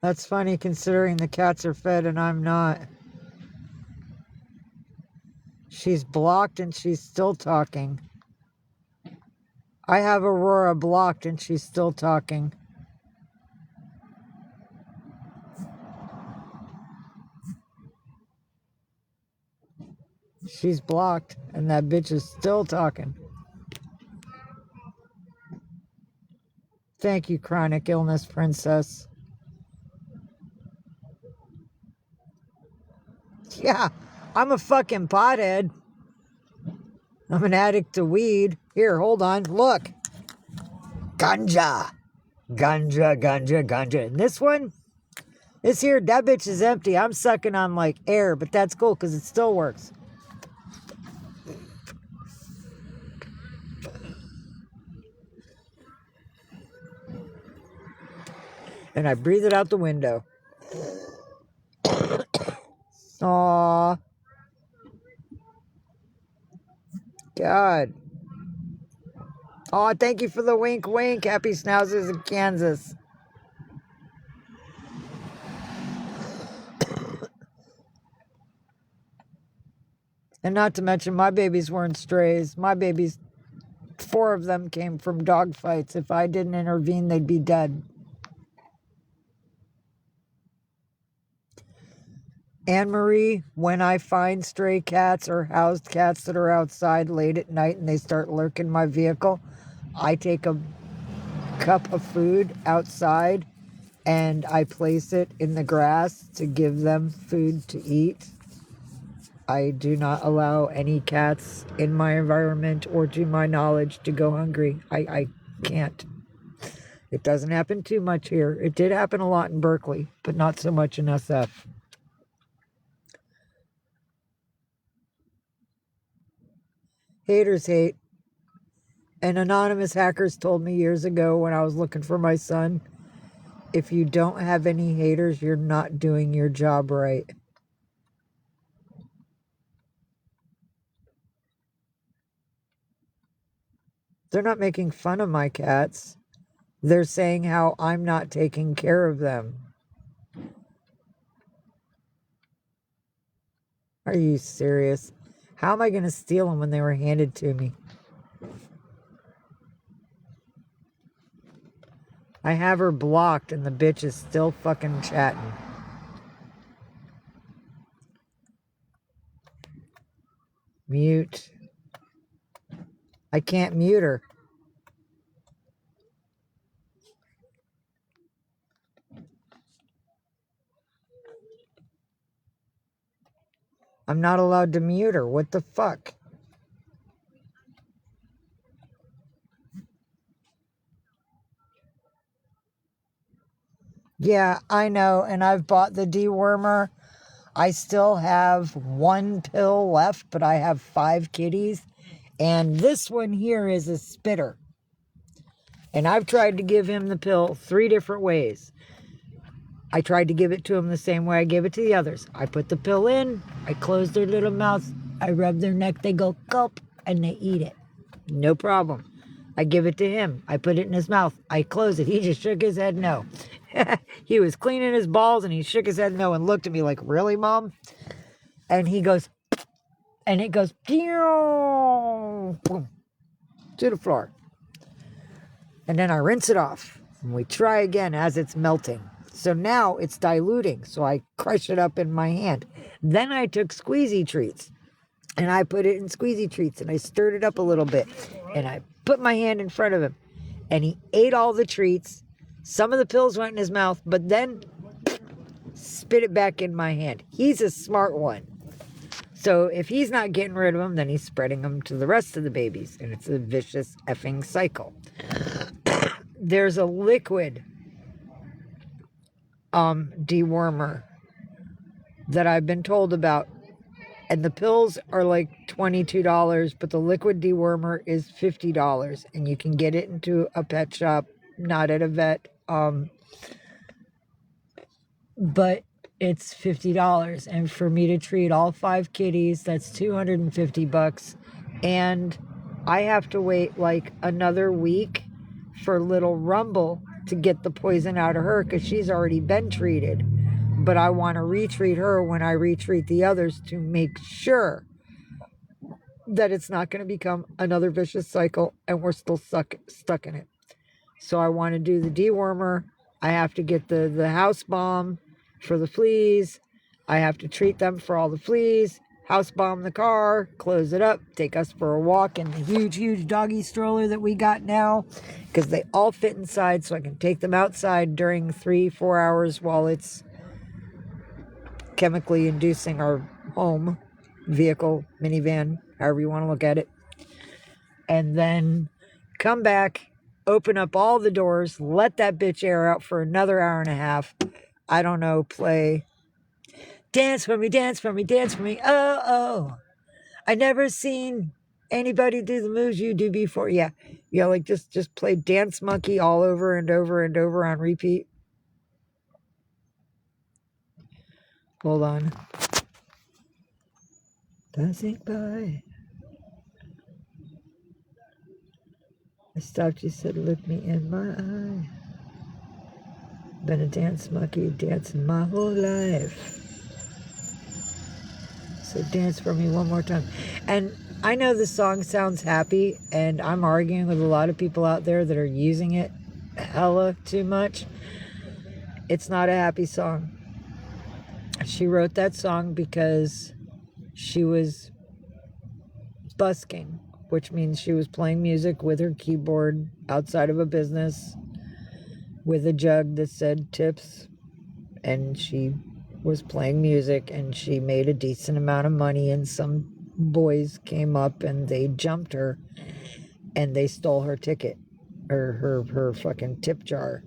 That's funny considering the cats are fed and I'm not. She's blocked and she's still talking. I have Aurora blocked and she's still talking. She's blocked and that bitch is still talking. Thank you, Chronic Illness Princess. Yeah, I'm a fucking pothead. I'm an addict to weed. Here, hold on, look. Ganja. And this one, this here, that bitch is empty. I'm sucking on like air, but that's cool because it still works. And I breathe it out the window. Aww. God. Oh, thank you for the wink wink. Happy schnauzers in Kansas. And not to mention, my babies weren't strays. My babies, 4 of them came from dog fights. If I didn't intervene, they'd be dead. Anne-Marie, when I find stray cats or housed cats that are outside late at night and they start lurking my vehicle, I take a cup of food outside and I place it in the grass to give them food to eat. I do not allow any cats in my environment or to my knowledge to go hungry. I can't. It doesn't happen too much here. It did happen a lot in Berkeley, but not so much in SF. Haters hate. And anonymous hackers told me years ago when I was looking for my son, if you don't have any haters, you're not doing your job right. They're not making fun of my cats. They're saying how I'm not taking care of them. Are you serious? How am I going to steal them when they were handed to me? I have her blocked and the bitch is still fucking chatting. Mute. I can't mute her. I'm not allowed to mute her. What the fuck? Yeah, I know, and I've bought the dewormer. I still have 1 pill left, but I have 5 kitties. And this one here is a spitter. And I've tried to give him the pill 3 different ways. I tried to give it to him the same way I gave it to the others. I put the pill in, I close their little mouths, I rub their neck, they go gulp, and they eat it. No problem. I give it to him. I put it in his mouth. I close it. He just shook his head no. He was cleaning his balls and he shook his head no and looked at me like, really, Mom? And he goes, and it goes, boom, to the floor. And then I rinse it off. And we try again as it's melting. So now it's diluting. So I crush it up in my hand. Then I took squeezy treats. And I put it in squeezy treats. And I stirred it up a little bit. And I put my hand in front of him. And he ate all the treats. Some of the pills went in his mouth. But then spit it back in my hand. He's a smart one. So if he's not getting rid of them, then he's spreading them to the rest of the babies. And it's a vicious effing cycle. There's a liquid dewormer that I've been told about. And the pills are like $22, but the liquid dewormer is $50. And you can get it into a pet shop, not at a vet. But it's $50. And for me to treat all 5 kitties, that's $250. And I have to wait like another week for little Rumble to get the poison out of her because she's already been treated. But I want to retreat her when I retreat the others to make sure that it's not going to become another vicious cycle and we're still stuck in it. So I want to do the dewormer. I have to get the house bomb for the fleas. I have to treat them for all the fleas. House bomb the car, close it up, take us for a walk in the huge doggy stroller that we got now because they all fit inside so I can take them outside during 3-4 hours while it's chemically inducing our home, vehicle, minivan, however you want to look at it. And then come back, open up all the doors, let that bitch air out for another hour and a half. I don't know, play Dance for me, dance for me, dance for me. Oh, oh. I never seen anybody do the moves you do before. Yeah, like just play Dance Monkey all over and over and over on repeat. Hold on. Passing by. I stopped, you said, look me in my eye. Been a dance monkey dancing my whole life. So dance for me one more time. And I know the song sounds happy, and I'm arguing with a lot of people out there that are using it hella too much. It's not a happy song. She wrote that song because she was busking, which means she was playing music with her keyboard outside of a business with a jug that said tips, and she was playing music and she made a decent amount of money, and some boys came up and they jumped her and they stole her ticket or her fucking tip jar,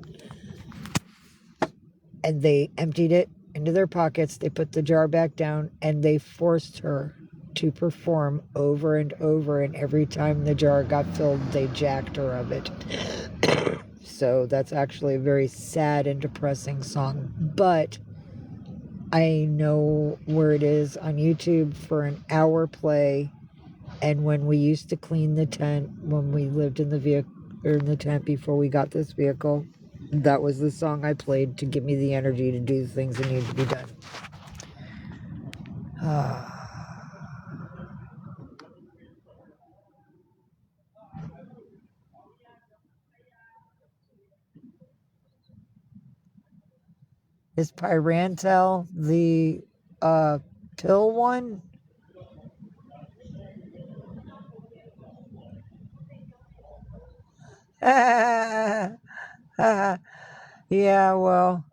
and they emptied it into their pockets. They put the jar back down and they forced her to perform over and over, and every time the jar got filled they jacked her of it. So that's actually a very sad and depressing song, but I know where it is on YouTube for an hour play. And when we used to clean the tent, when we lived in the vehicle or in the tent before we got this vehicle, that was the song I played to give me the energy to do the things that needed to be done. Is Pyrantel the pill one? Yeah, well,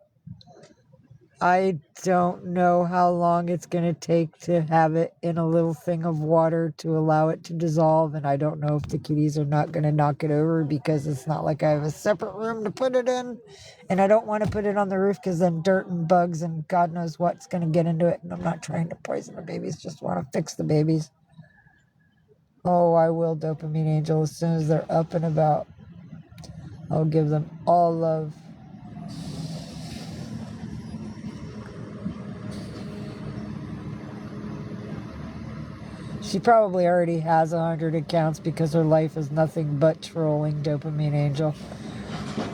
I don't know how long it's going to take to have it in a little thing of water to allow it to dissolve, and I don't know if the kitties are not going to knock it over because it's not like I have a separate room to put it in, and I don't want to put it on the roof because then dirt and bugs and God knows what's going to get into it, and I'm not trying to poison the babies, just want to fix the babies. Oh, I will, Dopamine Angel, as soon as they're up and about. I'll give them all love. She probably already has 100 accounts because her life is nothing but trolling, Dopamine Angel.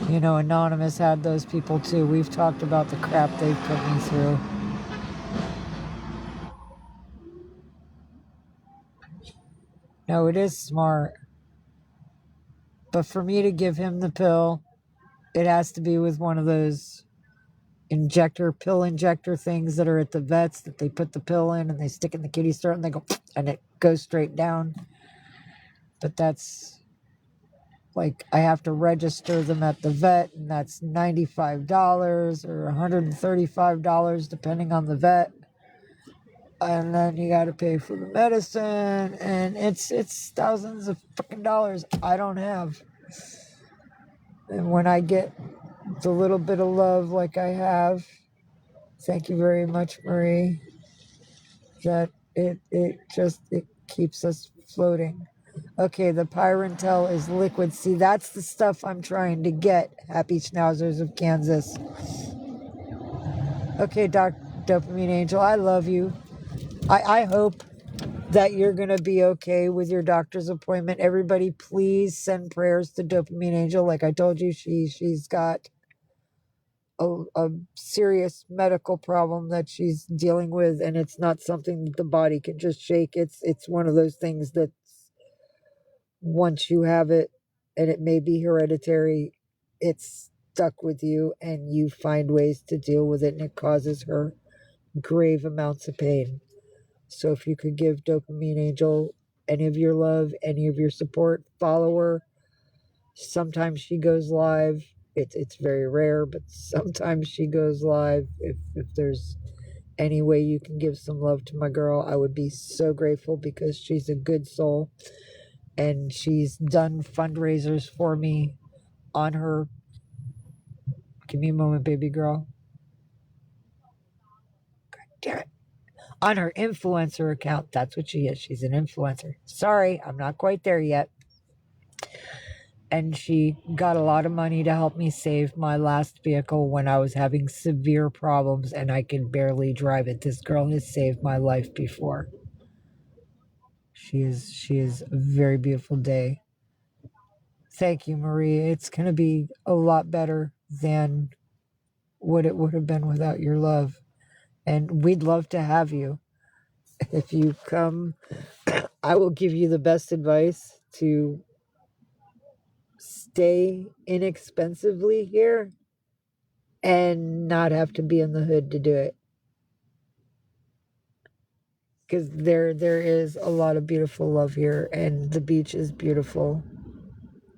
You know, Anonymous had those people too. We've talked about the crap they've put me through. No, it is smart. But for me to give him the pill, it has to be with one of those pill injector things that are at the vets that they put the pill in and they stick it in the kitty's throat and they go, and it goes straight down. But that's like, I have to register them at the vet, and that's $95 or $135 depending on the vet. And then you got to pay for the medicine, and it's thousands of fucking dollars I don't have. And when I get the little bit of love like I have, thank you very much, Marie, that it keeps us floating. Okay, the Pyrantel is liquid. See, that's the stuff I'm trying to get, happy schnauzers of Kansas. Okay, Dopamine Angel, I love you. I hope that you're going to be okay with your doctor's appointment. Everybody, please send prayers to Dopamine Angel. Like I told you, she's got a serious medical problem that she's dealing with, and it's not something that the body can just shake. It's one of those things that once you have it, and it may be hereditary, it's stuck with you, and you find ways to deal with it, and it causes her grave amounts of pain. So if you could give Dopamine Angel any of your love, any of your support, follow her. Sometimes she goes live. It's very rare, but sometimes she goes live. If there's any way you can give some love to my girl, I would be so grateful because she's a good soul. And she's done fundraisers for me on her. Give me a moment, baby girl. God damn it. On her influencer account. That's what she is. She's an influencer. Sorry, I'm not quite there yet. And she got a lot of money to help me save my last vehicle when I was having severe problems and I could barely drive it. This girl has saved my life before. She is a very beautiful day. Thank you, Marie. It's going to be a lot better than what it would have been without your love. And we'd love to have you. If you come, I will give you the best advice to stay inexpensively here and not have to be in the hood to do it. Because there is a lot of beautiful love here, and the beach is beautiful.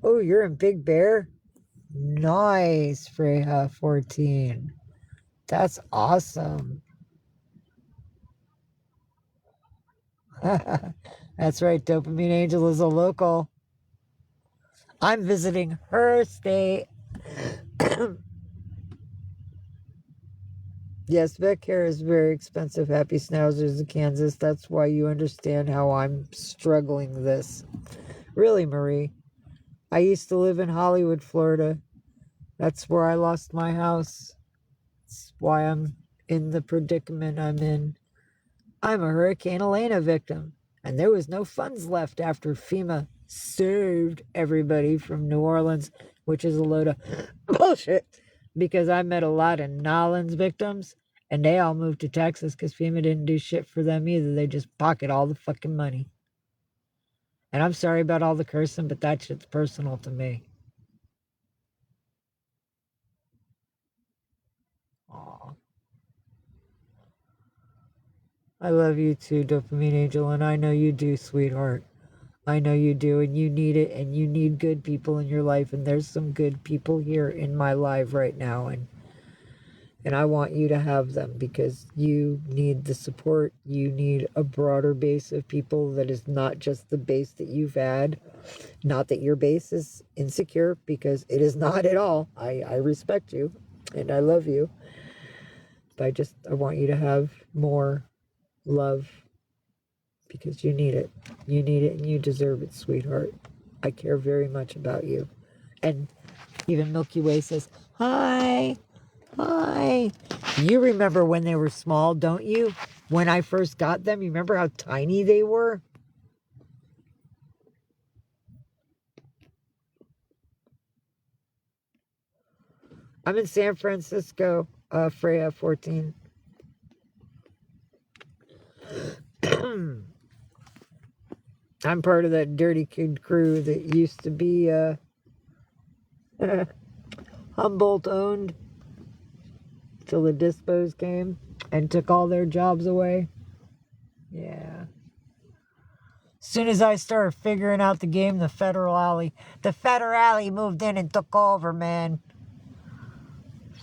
Oh, you're in Big Bear? Nice, Freya 14. That's awesome. That's right, Dopamine Angel is a local. I'm visiting her state. Yes, vet care is very expensive, happy schnauzers in Kansas. That's why you understand how I'm struggling this. Really, Marie. I used to live in Hollywood, Florida. That's where I lost my house. That's why I'm in the predicament I'm in. I'm a Hurricane Elena victim, and there was no funds left after FEMA saved everybody from New Orleans, which is a load of bullshit, because I met a lot of Nolens victims, and they all moved to Texas because FEMA didn't do shit for them either. They just pocket all the fucking money. And I'm sorry about all the cursing, but that shit's personal to me. Aw. I love you too, Dopamine Angel, and I know you do, sweetheart. I know you do, and you need it, and you need good people in your life, and there's some good people here in my life right now, and I want you to have them because you need the support. You need a broader base of people that is not just the base that you've had. Not that your base is insecure, because it is not at all. I respect you and I love you. But I want you to have more love because you need it. You need it and you deserve it, sweetheart. I care very much about you. And even Milky Way says, hi. Hi. You remember when they were small, don't you? When I first got them, you remember how tiny they were? I'm in San Francisco, Freya 14. I'm part of that dirty kid crew that used to be Humboldt owned till the Dispos came and took all their jobs away. Yeah. As soon as I started figuring out the game, the Federale moved in and took over, man.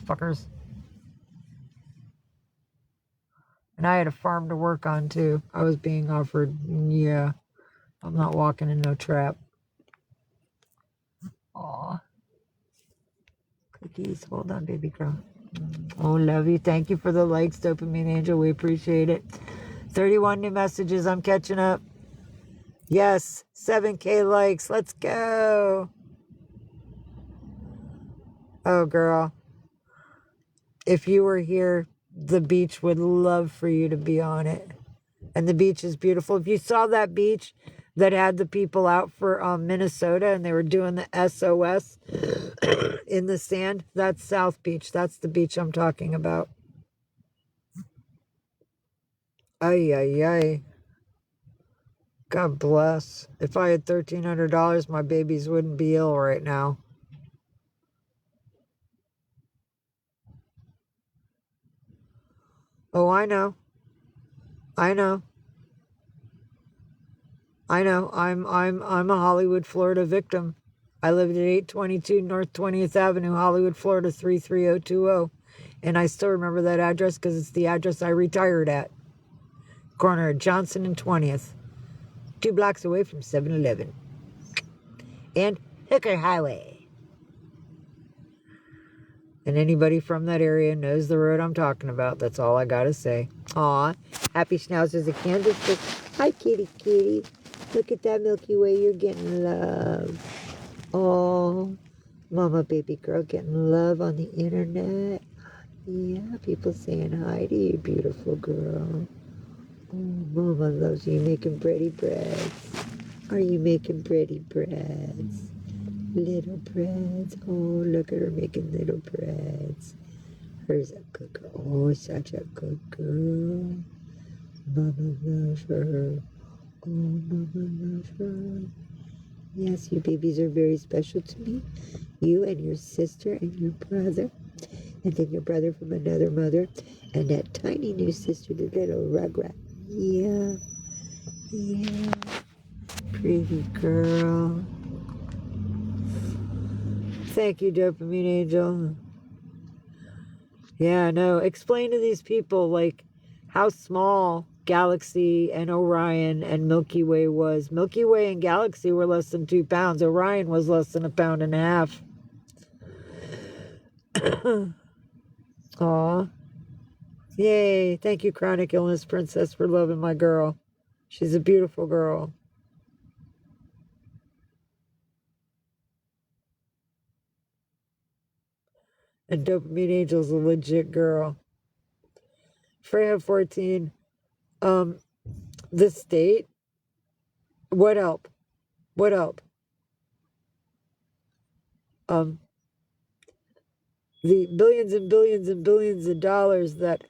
Fuckers. And I had a farm to work on too. I was being offered, yeah. I'm not walking in no trap. Aw. Cookies. Hold on, baby girl. Oh, love you. Thank you for the likes, Dopamine Angel. We appreciate it. 31 new messages. I'm catching up. Yes, 7K likes. Let's go. Oh, girl. If you were here, the beach would love for you to be on it. And the beach is beautiful. If you saw that beach that had the people out for Minnesota and they were doing the SOS in the sand, that's South Beach. That's the beach I'm talking about. Ay, ay, ay. God bless. If I had $1,300, my babies wouldn't be ill right now. Oh, I know. I know. I know. I'm a Hollywood, Florida victim. I lived at 822 North 20th Avenue, Hollywood, Florida 33020. And I still remember that address because it's the address I retired at. Corner of Johnson and 20th. 2 blocks away from 7-Eleven. And Hooker Highway. And anybody from that area knows the road I'm talking about. That's all I gotta say. Aw, happy schnauzers of Kansas. Hi, kitty, kitty. Look at that Milky Way. You're getting love. Oh, mama, baby girl, getting love on the internet. Yeah, people saying hi to you, beautiful girl. Oh, mama loves you. Making bready breads. Are you making bready breads? Little breads. Oh, look at her making little breads. Her's a good girl. Oh, such a good girl. Mama loves her. Oh, mama loves her. Yes, you babies are very special to me. You and your sister and your brother. And then your brother from another mother. And that tiny new sister, the little rugrat. Yeah. Yeah. Pretty girl. Thank you, Dopamine Angel. Yeah, no. Explain to these people, like, how small Galaxy and Orion and Milky Way was. Milky Way and Galaxy were less than 2 pounds. Orion was less than 1.5 pounds. Aw. Yay. Thank you, Chronic Illness Princess, for loving my girl. She's a beautiful girl. And Dopamine Angel's a legit girl. Freya 14. The state. What help? What help? The billions and billions and billions of dollars that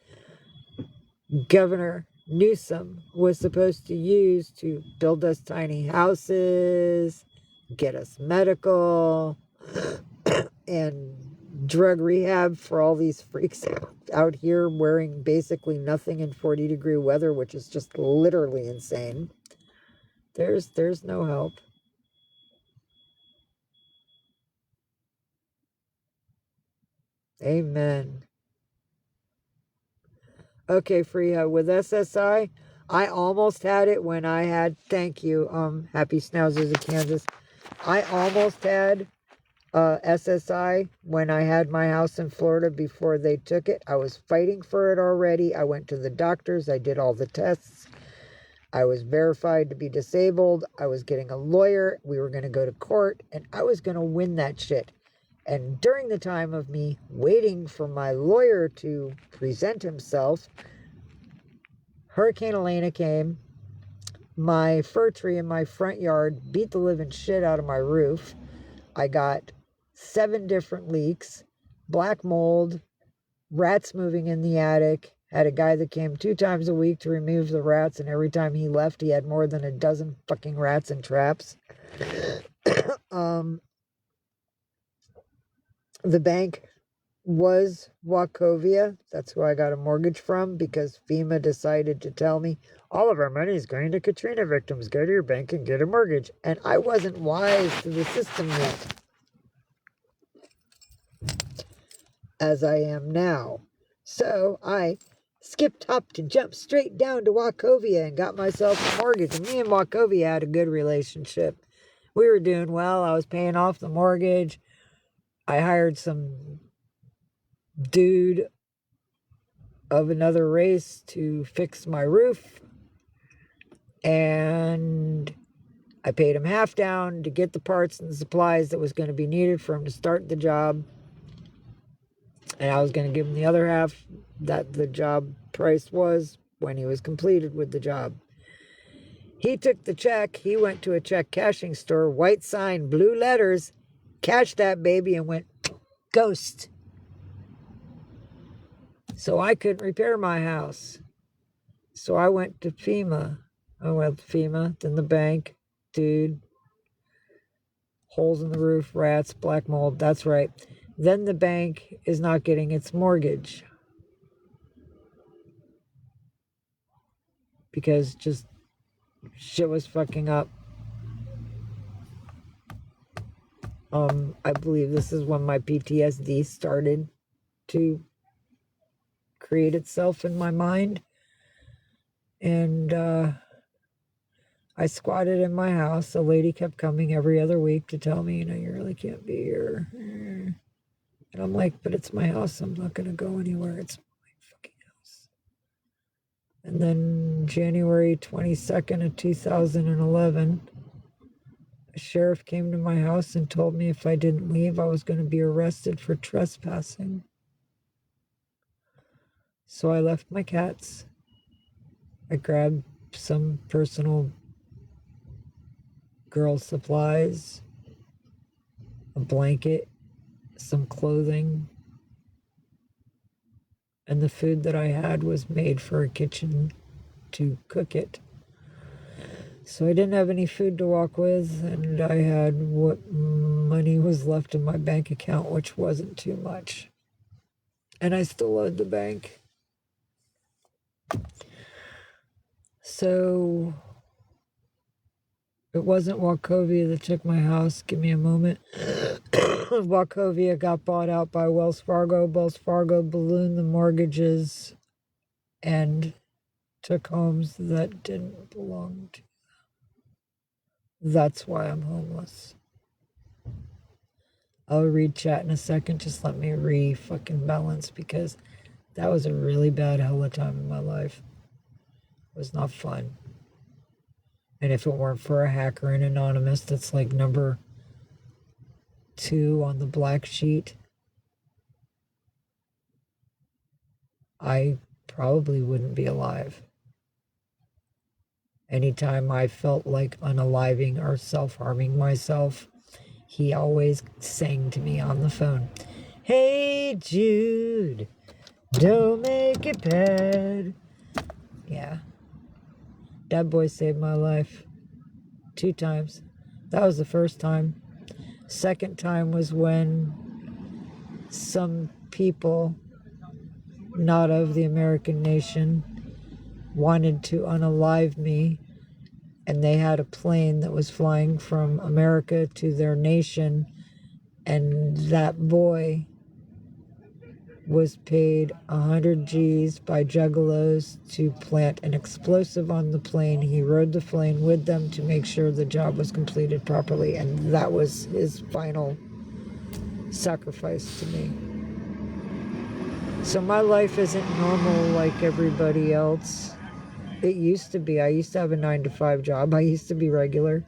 Governor Newsom was supposed to use to build us tiny houses, get us medical, and drug rehab for all these freaks out here wearing basically nothing in 40-degree weather, which is just literally insane. There's no help. Amen. Okay, Freya, with SSI, I almost had it when I had, thank you, Happy Schnauzers of Kansas. I almost had SSI when I had my house in Florida before they took it. I was fighting for it already. I went to the doctors. I did all the tests. I was verified to be disabled. I was getting a lawyer. We were going to go to court, and I was going to win that shit. And during the time of me waiting for my lawyer to present himself, Hurricane Elena came. My fir tree in my front yard beat the living shit out of my roof. I got 7 different leaks, black mold, rats moving in the attic. Had a guy that came 2 times a week to remove the rats, and every time he left, he had more than a dozen fucking rats and traps. The bank was Wachovia. That's who I got a mortgage from, because FEMA decided to tell me all of our money is going to Katrina victims. Go to your bank and get a mortgage. And I wasn't wise to the system yet, as I am now. So I skipped, hopped, and jumped straight down to Wachovia and got myself a mortgage. And me and Wachovia had a good relationship. We were doing well. I was paying off the mortgage. I hired some dude of another race to fix my roof, and I paid him half down to get the parts and the supplies that was going to be needed for him to start the job, and I was going to give him the other half that the job price was when he was completed with the job. He took the check. He went to a check cashing store, white sign, blue letters, cashed that baby, and went ghost. So I couldn't repair my house. So I went to FEMA. I went to FEMA, then the bank. Dude, holes in the roof, rats, black mold. That's right. Then the bank is not getting its mortgage because just shit was fucking up. I believe this is when my PTSD started to create itself in my mind. And I squatted in my house. A lady kept coming every other week to tell me, you really can't be here. And I'm like, but it's my house. I'm not going to go anywhere. It's my fucking house. And then January 22nd of 2011, a sheriff came to my house and told me if I didn't leave, I was going to be arrested for trespassing. So I left my cats. I grabbed some personal girl supplies, a blanket, some clothing, and the food that I had was made for a kitchen to cook it. So I didn't have any food to walk with, and I had what money was left in my bank account, which wasn't too much. And I still owed the bank. So it wasn't Wachovia that took my house. Give me a moment. Wachovia got bought out by Wells Fargo. Wells Fargo ballooned the mortgages and took homes that didn't belong to them. That's why I'm homeless. I'll read chat in a second. Just let me fucking balance, because that was a really bad hell of a time in my life. It was not fun. And if it weren't for a hacker and anonymous, that's like number 2 on the black sheet, I probably wouldn't be alive. Anytime I felt like unaliving or self-harming myself, he always sang to me on the phone, "Hey Jude, don't make it bad." Yeah. That boy saved my life 2 times. That was the first time. Second time was when some people not of the American nation wanted to unalive me, and they had a plane that was flying from America to their nation, and that boy was paid 100 G's by juggalos to plant an explosive on the plane. He rode the plane with them to make sure the job was completed properly, and that was his final sacrifice to me. So my life isn't normal like everybody else. It used to be. I used to have a 9-to-5 job. I used to be regular.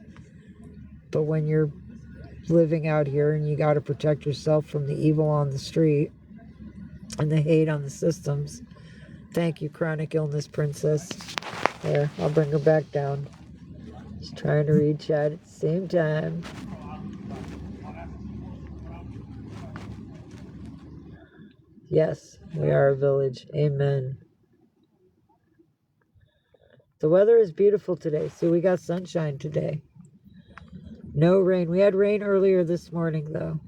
But when you're living out here and you got to protect yourself from the evil on the street and the hate on the systems. Thank you, chronic illness princess. There, I'll bring her back down. Just trying to read chat at the same time. Yes, we are a village. Amen. The weather is beautiful today. See, we got sunshine today. No rain. We had rain earlier this morning, though.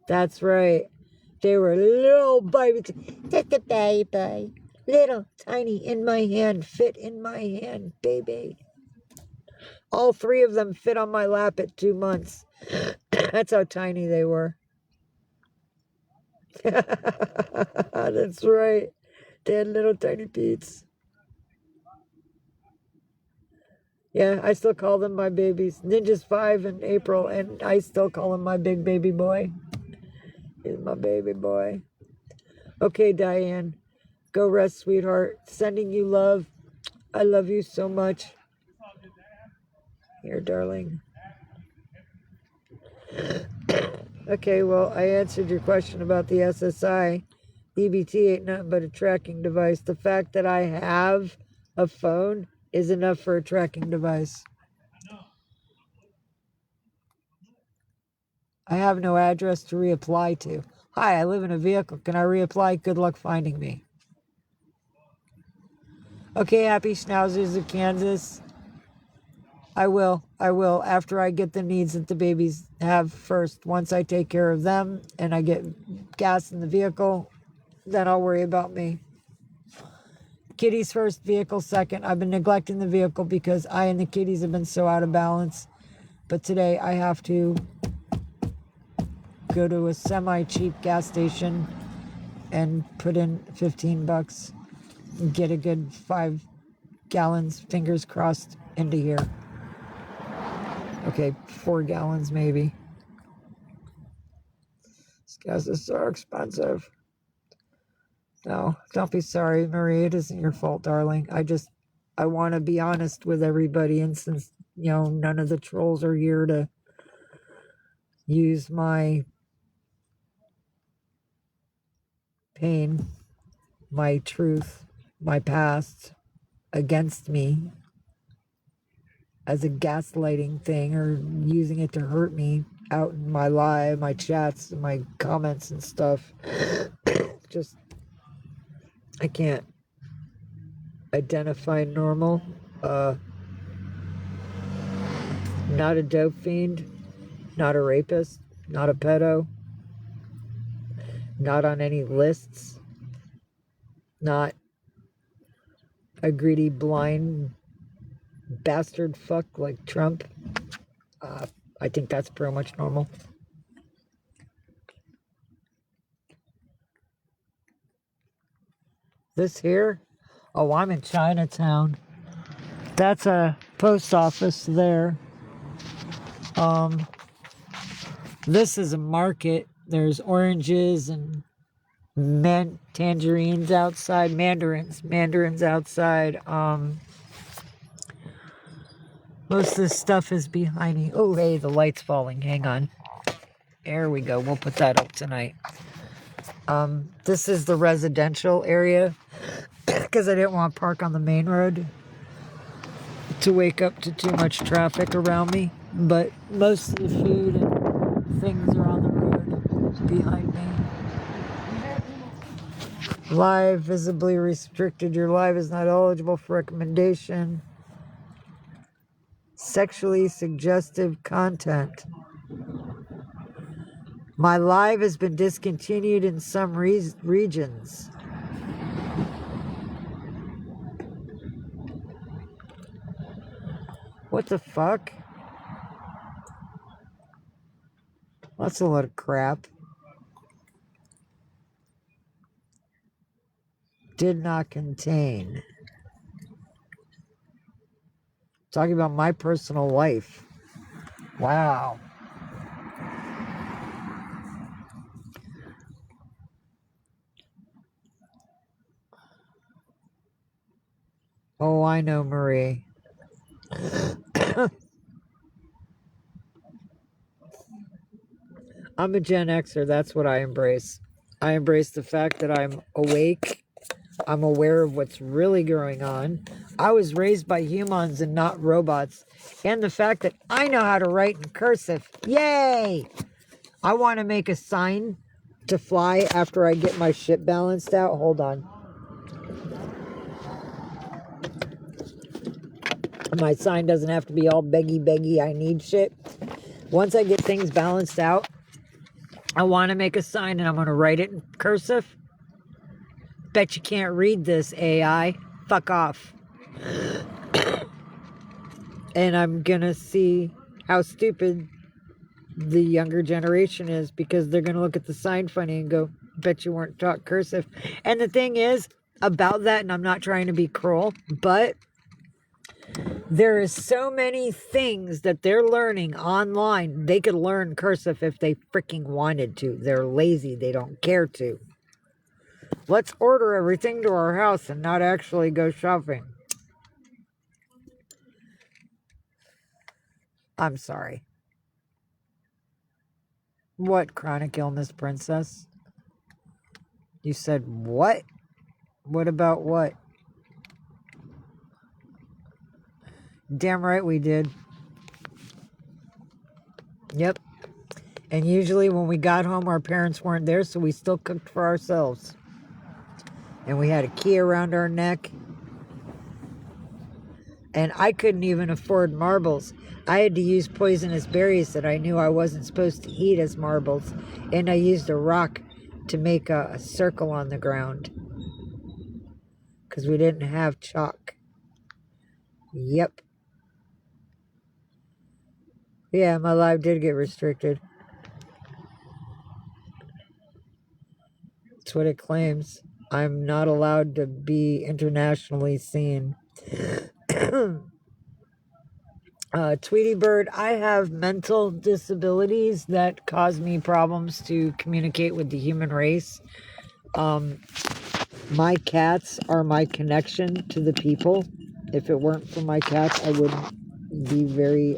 That's right. They were little babies. Just a baby. Little, tiny, in my hand, fit in my hand, baby. All 3 of them fit on my lap at 2 months. That's how tiny they were. That's right. They had little tiny Pete's. Yeah, I still call them my babies. Ninja's 5 in April, and I still call him my big baby boy. He's my baby boy. Okay, Diane. Go rest, sweetheart. Sending you love. I love you so much. Here, darling. Okay, well, I answered your question about the SSI. EBT ain't nothing but a tracking device. The fact that I have a phone is enough for a tracking device. I have no address to reapply to. Hi, I live in a vehicle. Can I reapply? Good luck finding me. Okay, happy schnauzers of Kansas. I will. After I get the needs that the babies have first. Once I take care of them and I get gas in the vehicle, then I'll worry about me. Kitties first, vehicle second. I've been neglecting the vehicle because I and the kitties have been so out of balance. But today I have to go to a semi-cheap gas station and put in $15 and get a good 5 gallons, fingers crossed, into here. Okay, 4 gallons maybe. This gas is so expensive. No, don't be sorry, Marie. It isn't your fault, darling. I want to be honest with everybody, and since, none of the trolls are here to use my pain, my truth, my past against me as a gaslighting thing or using it to hurt me out in my live, my chats, and my comments and stuff. Just, I can't identify normal. Not a dope fiend, not a rapist, not a pedo, not on any lists, not a greedy, blind bastard fuck like Trump. I think that's pretty much normal. This here? Oh, I'm in Chinatown. That's a post office there. This is a market. There's oranges and tangerines outside, mandarins outside. Most of this stuff is behind me. Oh, hey, the light's falling. Hang on. There we go. We'll put that up tonight. This is the residential area because I didn't want to park on the main road to wake up to too much traffic around me. But most of the food and things are on the road behind me. Live visibly restricted. Your live is not eligible for recommendation. Sexually suggestive content. My live has been discontinued in some regions. What the fuck? That's a lot of crap. Did not contain. Talking about my personal life. Wow. Oh, I know, Marie. I'm a Gen Xer. That's what I embrace. I embrace the fact that I'm awake. I'm aware of what's really going on. I was raised by humans and not robots. And the fact that I know how to write in cursive. Yay! I want to make a sign to fly after I get my shit balanced out. Hold on. My sign doesn't have to be all beggy, I need shit. Once I get things balanced out, I want to make a sign and I'm going to write it in cursive. Bet you can't read this, AI. Fuck off. And I'm going to see how stupid the younger generation is, because they're going to look at the sign funny and go, bet you weren't taught cursive. And the thing is about that, and I'm not trying to be cruel, but there is so many things that they're learning online. They could learn cursive if they freaking wanted to. They're lazy. They don't care to. Let's order everything to our house and not actually go shopping. I'm sorry. What, chronic illness, princess? You said what? What about what? Damn right we did. Yep. And usually when we got home, our parents weren't there, so we still cooked for ourselves. And we had a key around our neck. And I couldn't even afford marbles. I had to use poisonous berries that I knew I wasn't supposed to eat as marbles. And I used a rock to make a circle on the ground. Because we didn't have chalk. Yep. Yeah, my life did get restricted. That's what it claims. I'm not allowed to be internationally seen. Tweety Bird, I have mental disabilities that cause me problems to communicate with the human race. My cats are my connection to the people. If it weren't for my cats, I wouldn't be very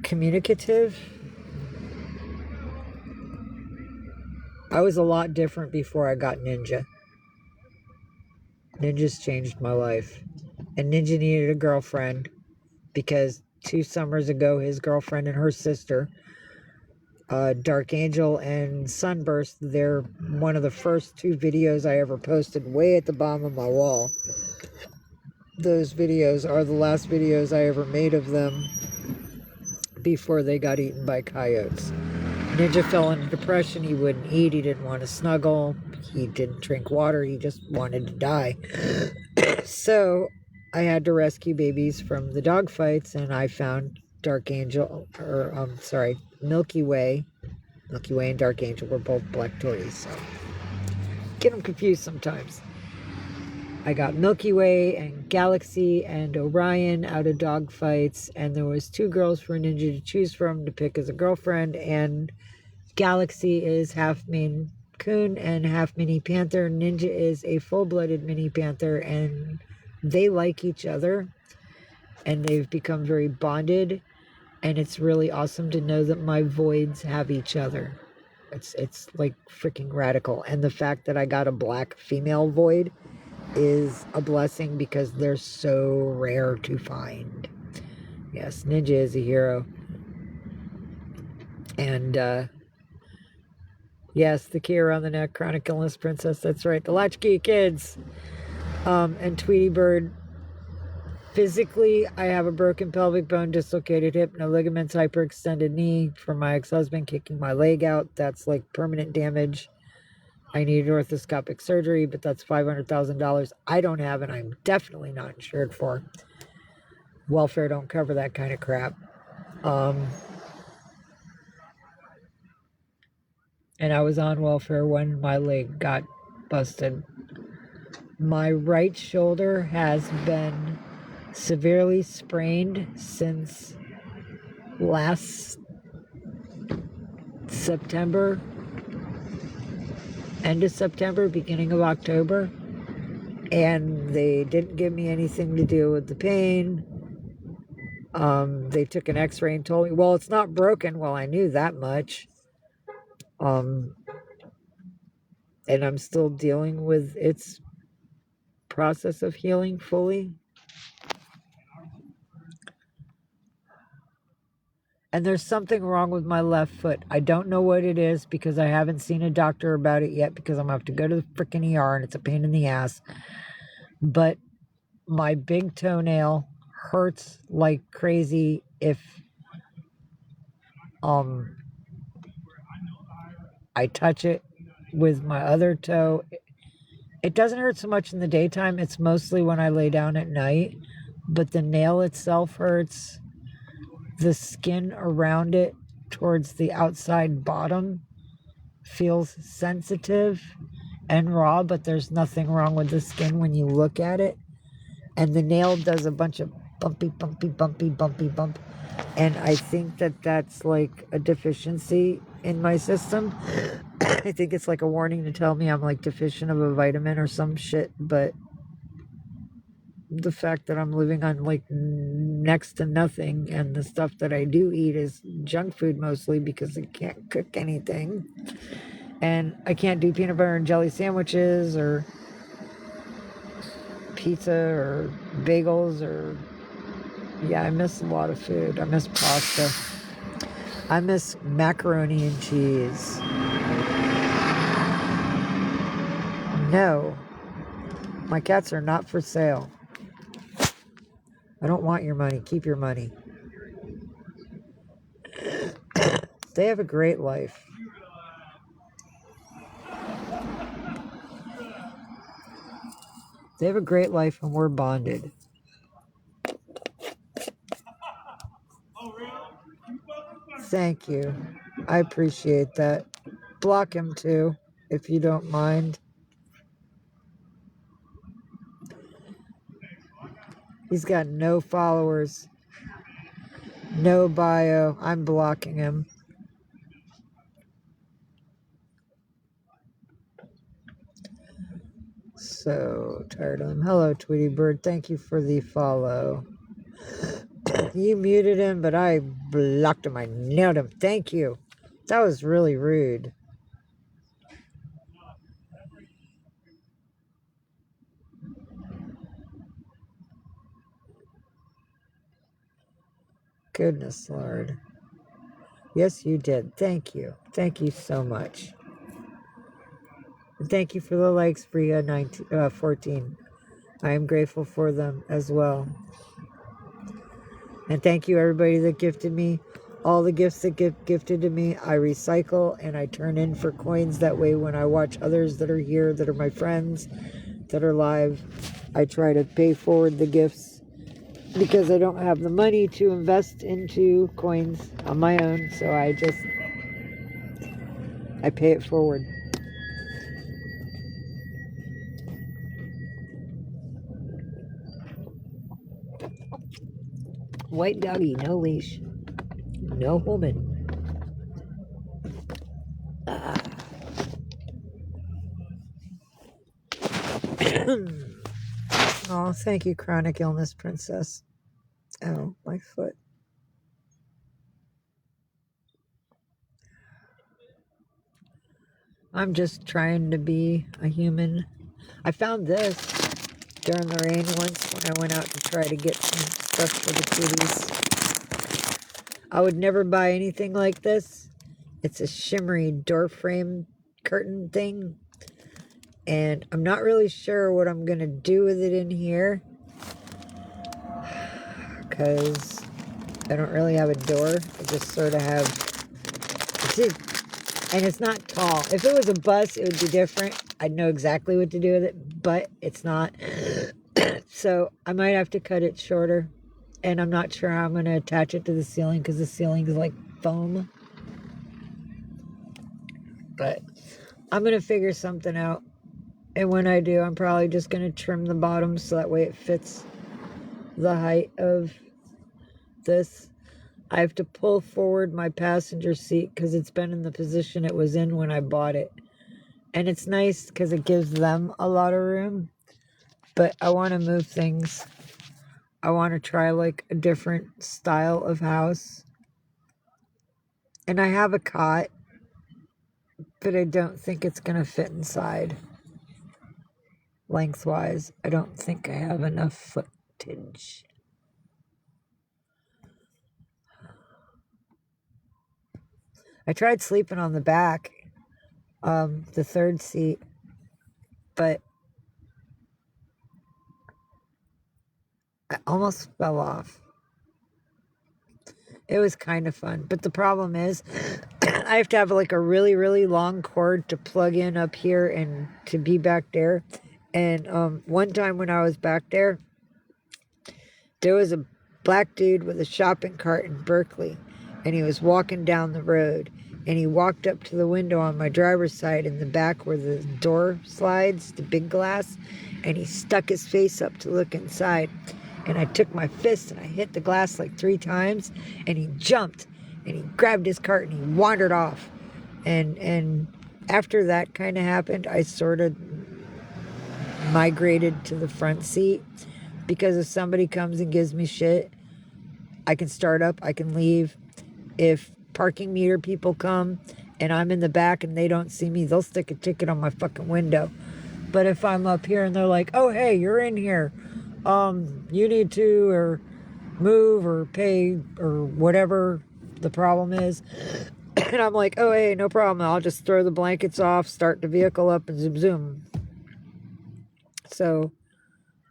communicative. I was a lot different before I got Ninja. Ninja's changed my life. And Ninja needed a girlfriend because 2 summers ago, his girlfriend and her sister, Dark Angel and Sunburst, they're one of the first 2 videos I ever posted way at the bottom of my wall. Those videos are the last videos I ever made of them before they got eaten by coyotes. Ninja fell into depression. He wouldn't eat. He didn't want to snuggle. He didn't drink water. He just wanted to die. So I had to rescue babies from the dog fights, and I found Dark Angel, Milky Way. Milky Way and Dark Angel were both black torties, so get them confused sometimes. I got Milky Way and Galaxy and Orion out of dog fights, and there was 2 girls for Ninja to choose from to pick as a girlfriend, and Galaxy is half Maine Coon and half Mini Panther. Ninja is a full-blooded Mini Panther, and they like each other, and they've become very bonded, and it's really awesome to know that my voids have each other. It's like freaking radical, and the fact that I got a black female void is a blessing because they're so rare to find. Yes, Ninja is a hero. And yes, the key around the neck, chronic illness, princess. That's right, the latchkey kids. And Tweety Bird, Physically, I have a broken pelvic bone, dislocated hip, no ligaments, hyperextended knee from my ex-husband kicking my leg out. That's like permanent damage. I need orthoscopic surgery, but that's $500,000 I don't have, and I'm definitely not insured for. Welfare don't cover that kind of crap. And I was on welfare when my leg got busted. My right shoulder has been severely sprained since last September, end of September, beginning of October, and they didn't give me anything to deal with the pain. They took an x-ray and told me, well, it's not broken. Well, I knew that much. And I'm still dealing with its process of healing fully. And there's something wrong with my left foot. I don't know what it is because I haven't seen a doctor about it yet because I'm going to have to go to the freaking ER and it's a pain in the ass. But my big toenail hurts like crazy if I touch it with my other toe. It doesn't hurt so much in the daytime. It's mostly when I lay down at night. But the nail itself hurts. The skin around it towards the outside bottom feels sensitive and raw, but there's nothing wrong with the skin when you look at it. And the nail does a bunch of bumpy. And I think that that's like a deficiency in my system. I think it's like a warning to tell me I'm like deficient of a vitamin or some shit, but the fact that I'm living on like next to nothing and the stuff that I do eat is junk food mostly because I can't cook anything. And I can't do peanut butter and jelly sandwiches or pizza or bagels or... Yeah, I miss a lot of food. I miss pasta. I miss macaroni and cheese. No. My cats are not for sale. I don't want your money. Keep your money. They have a great life. They have a great life and we're bonded. Thank you. I appreciate that. Block him too, if you don't mind. He's got no followers. No bio. I'm blocking him. So tired of him. Hello, Tweety Bird. Thank you for the follow. You muted him, but I blocked him. I nailed him. Thank you. That was really rude. Goodness, Lord. Yes, you did. Thank you. Thank you so much. And thank you for the likes, Bria 14. I am grateful for them as well. And thank you, everybody that gifted me. All the gifts that get gifted to me, I recycle and I turn in for coins. That way, when I watch others that are here, that are my friends, that are live, I try to pay forward the gifts because I don't have the money to invest into coins on my own. So I pay it forward. White doggy, no leash, no woman. Oh, thank you, chronic illness princess. Oh, my foot. I'm just trying to be a human. I found this during the rain once when I went out to try to get some stuff for the kitties. I would never buy anything like this. It's a shimmery door frame curtain thing. And I'm not really sure what I'm going to do with it in here. because I don't really have a door. I just sort of have, and it's not tall. If it was a bus, it would be different. I'd know exactly what to do with it, but it's not. So I might have to cut it shorter, and I'm not sure how I'm going to attach it to the ceiling because the ceiling is like foam. But I'm going to figure something out. And when I do, I'm probably just going to trim the bottom so that way it fits the height of this. I have to pull forward my passenger seat because it's been in the position it was in when I bought it. And it's nice because it gives them a lot of room. But I want to move things. I want to try like a different style of house. And I have a cot, but I don't think it's going to fit inside. Lengthwise, I don't think I have enough footage. I tried sleeping on the back, the third seat, but I almost fell off. It was kind of fun, but the problem is I have to have like a really, really long cord to plug in up here and to be back there. And one time when I was back there was a black dude with a shopping cart in Berkeley, and he was walking down the road, and he walked up to the window on my driver's side in the back where the door slides, the big glass, and he stuck his face up to look inside. And I took my fist and I hit the glass like 3 times, and he jumped and he grabbed his cart and he wandered off. And after that kind of happened, I sort of migrated to the front seat because if somebody comes and gives me shit, I can start up, I can leave. If parking meter people come and I'm in the back and they don't see me, they'll stick a ticket on my fucking window. But if I'm up here and they're like, oh, hey, you're in here, you need to or move or pay or whatever the problem is, and I'm like, oh, hey, no problem, I'll just throw the blankets off, start the vehicle up, and zoom zoom. So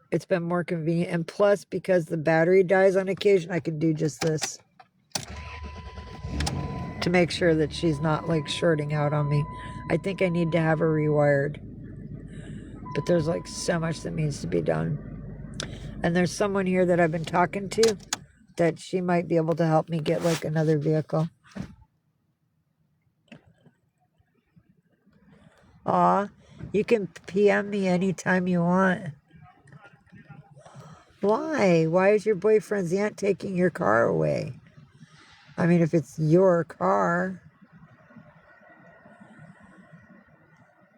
it's been more convenient, and plus because the battery dies on occasion, I can do just this to make sure that she's not like shorting out on me. I think I need to have her rewired, but there's like so much that needs to be done. And there's someone here that I've been talking to that she might be able to help me get like another vehicle. Aw, you can PM me anytime you want. Why? Why is your boyfriend's aunt taking your car away? I mean, if it's your car.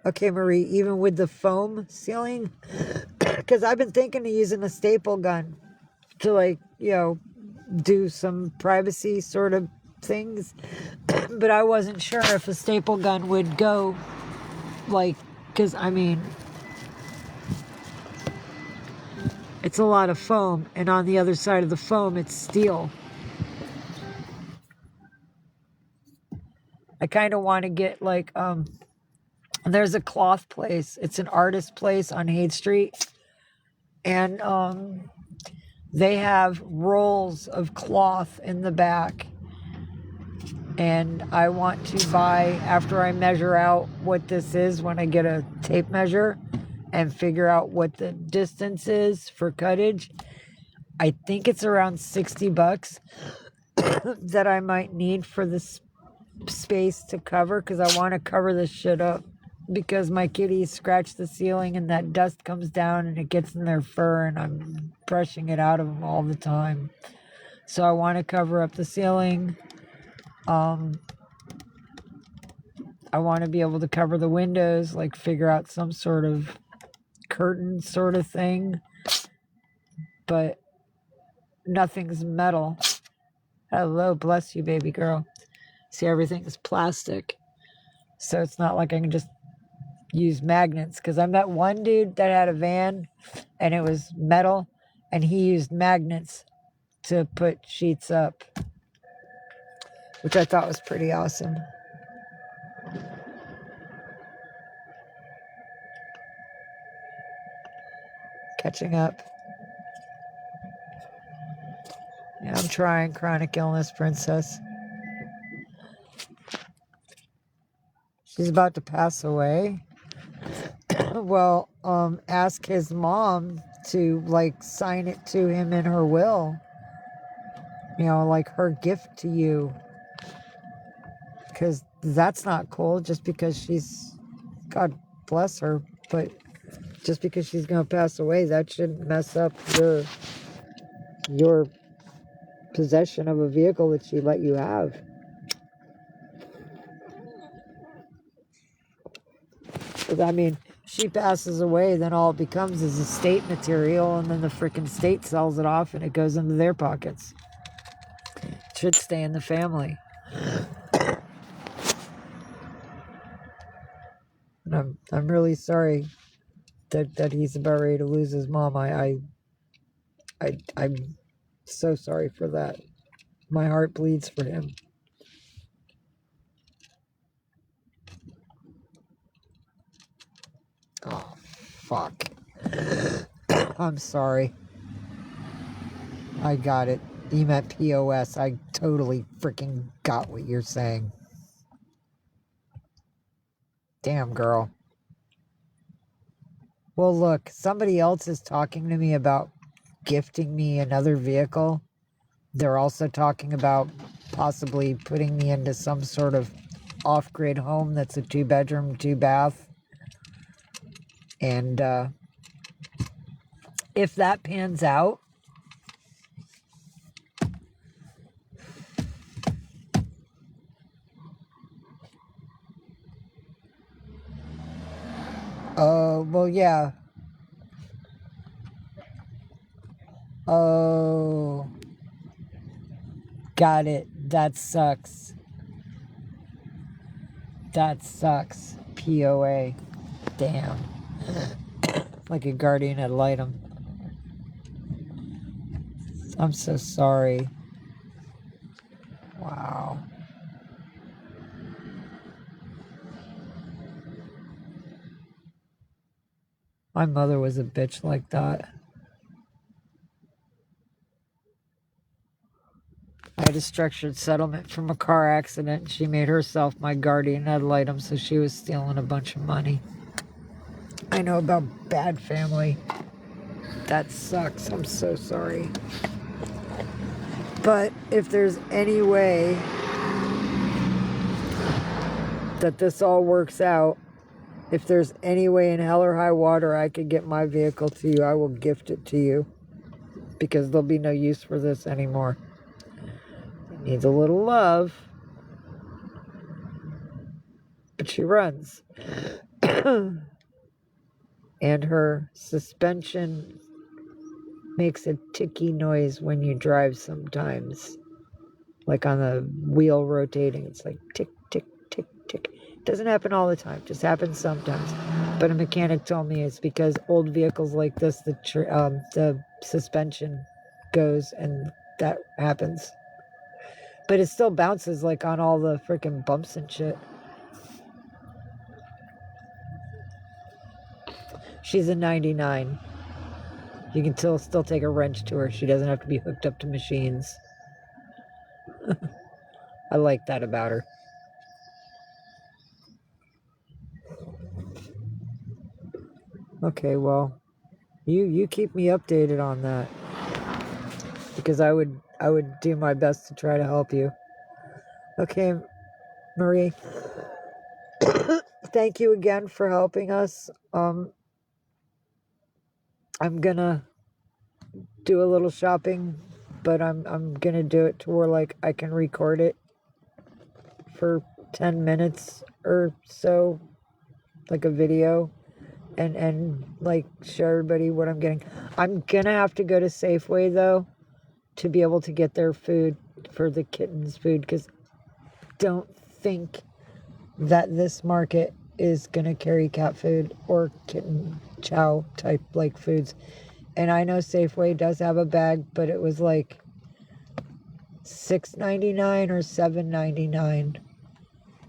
Okay, Marie, even with the foam ceiling? Because I've been thinking of using a staple gun to, like, do some privacy sort of things. But I wasn't sure if a staple gun would go, like, because, I mean, it's a lot of foam, and on the other side of the foam, it's steel. I kind of want to get, like, there's a cloth place. It's an artist place on Haight Street. And they have rolls of cloth in the back. And I want to buy, after I measure out what this is when I get a tape measure and figure out what the distance is for cuttage, I think it's around $60 that I might need for this space to cover, because I want to cover this shit up. Because my kitties scratch the ceiling and that dust comes down and it gets in their fur, and I'm brushing it out of them all the time. So I want to cover up the ceiling. I want to be able to cover the windows, like figure out some sort of curtain sort of thing. But nothing's metal. Hello, bless you, baby girl. See, everything is plastic. So it's not like I can just use magnets, because I met one dude that had a van and it was metal, and he used magnets to put sheets up, which I thought was pretty awesome. Catching up. trying, chronic illness princess. She's about to pass away. Well, ask his mom to, like, sign it to him in her will. You know, like her gift to you. Because that's not cool just because she's, God bless her, but just because she's going to pass away, that shouldn't mess up your possession of a vehicle that she let you have. I mean, she passes away, then all it becomes is estate material, and then the freaking state sells it off and it goes into their pockets. It should stay in the family. And I'm really sorry that he's about ready to lose his mom. I'm so sorry for that. My heart bleeds for him. Oh, fuck. I'm sorry. I got it. You meant POS. I totally freaking got what you're saying. Damn, girl. Well, look, somebody else is talking to me about gifting me another vehicle. They're also talking about possibly putting me into some sort of off-grid home that's a 2-bedroom, 2-bath. And if that pans out, well, yeah. Oh, got it. That sucks. That sucks. POA. Damn. Like a guardian ad litem. I'm so sorry. Wow. My mother was a bitch like that. I had a structured settlement from a car accident. She made herself my guardian ad litem, so she was stealing a bunch of money. I know about bad family. That sucks. I'm so sorry. But if there's any way that this all works out, if there's any way in hell or high water I could get my vehicle to you, I will gift it to you. Because there'll be no use for this anymore. It needs a little love. But she runs. And her suspension makes a ticky noise when you drive sometimes. Like on the wheel rotating, it's like tick, tick, tick, tick. It doesn't happen all the time, just happens sometimes. But a mechanic told me it's because old vehicles like this, the suspension goes and that happens. But it still bounces like on all the freaking bumps and shit. She's a 99. You can still take a wrench to her. She doesn't have to be hooked up to machines. I like that about her. Okay, well, you keep me updated on that. Because I would do my best to try to help you. Okay, Marie. Thank you again for helping us. I'm gonna do a little shopping, but I'm gonna do it to where like I can record it for 10 minutes or so, like a video, and like show everybody what I'm getting. I'm gonna have to go to Safeway though to be able to get their food for the kittens' food, because don't think that this market is gonna carry cat food or kitten chow type like foods. And I know Safeway does have a bag, but it was like $6.99 or $7.99.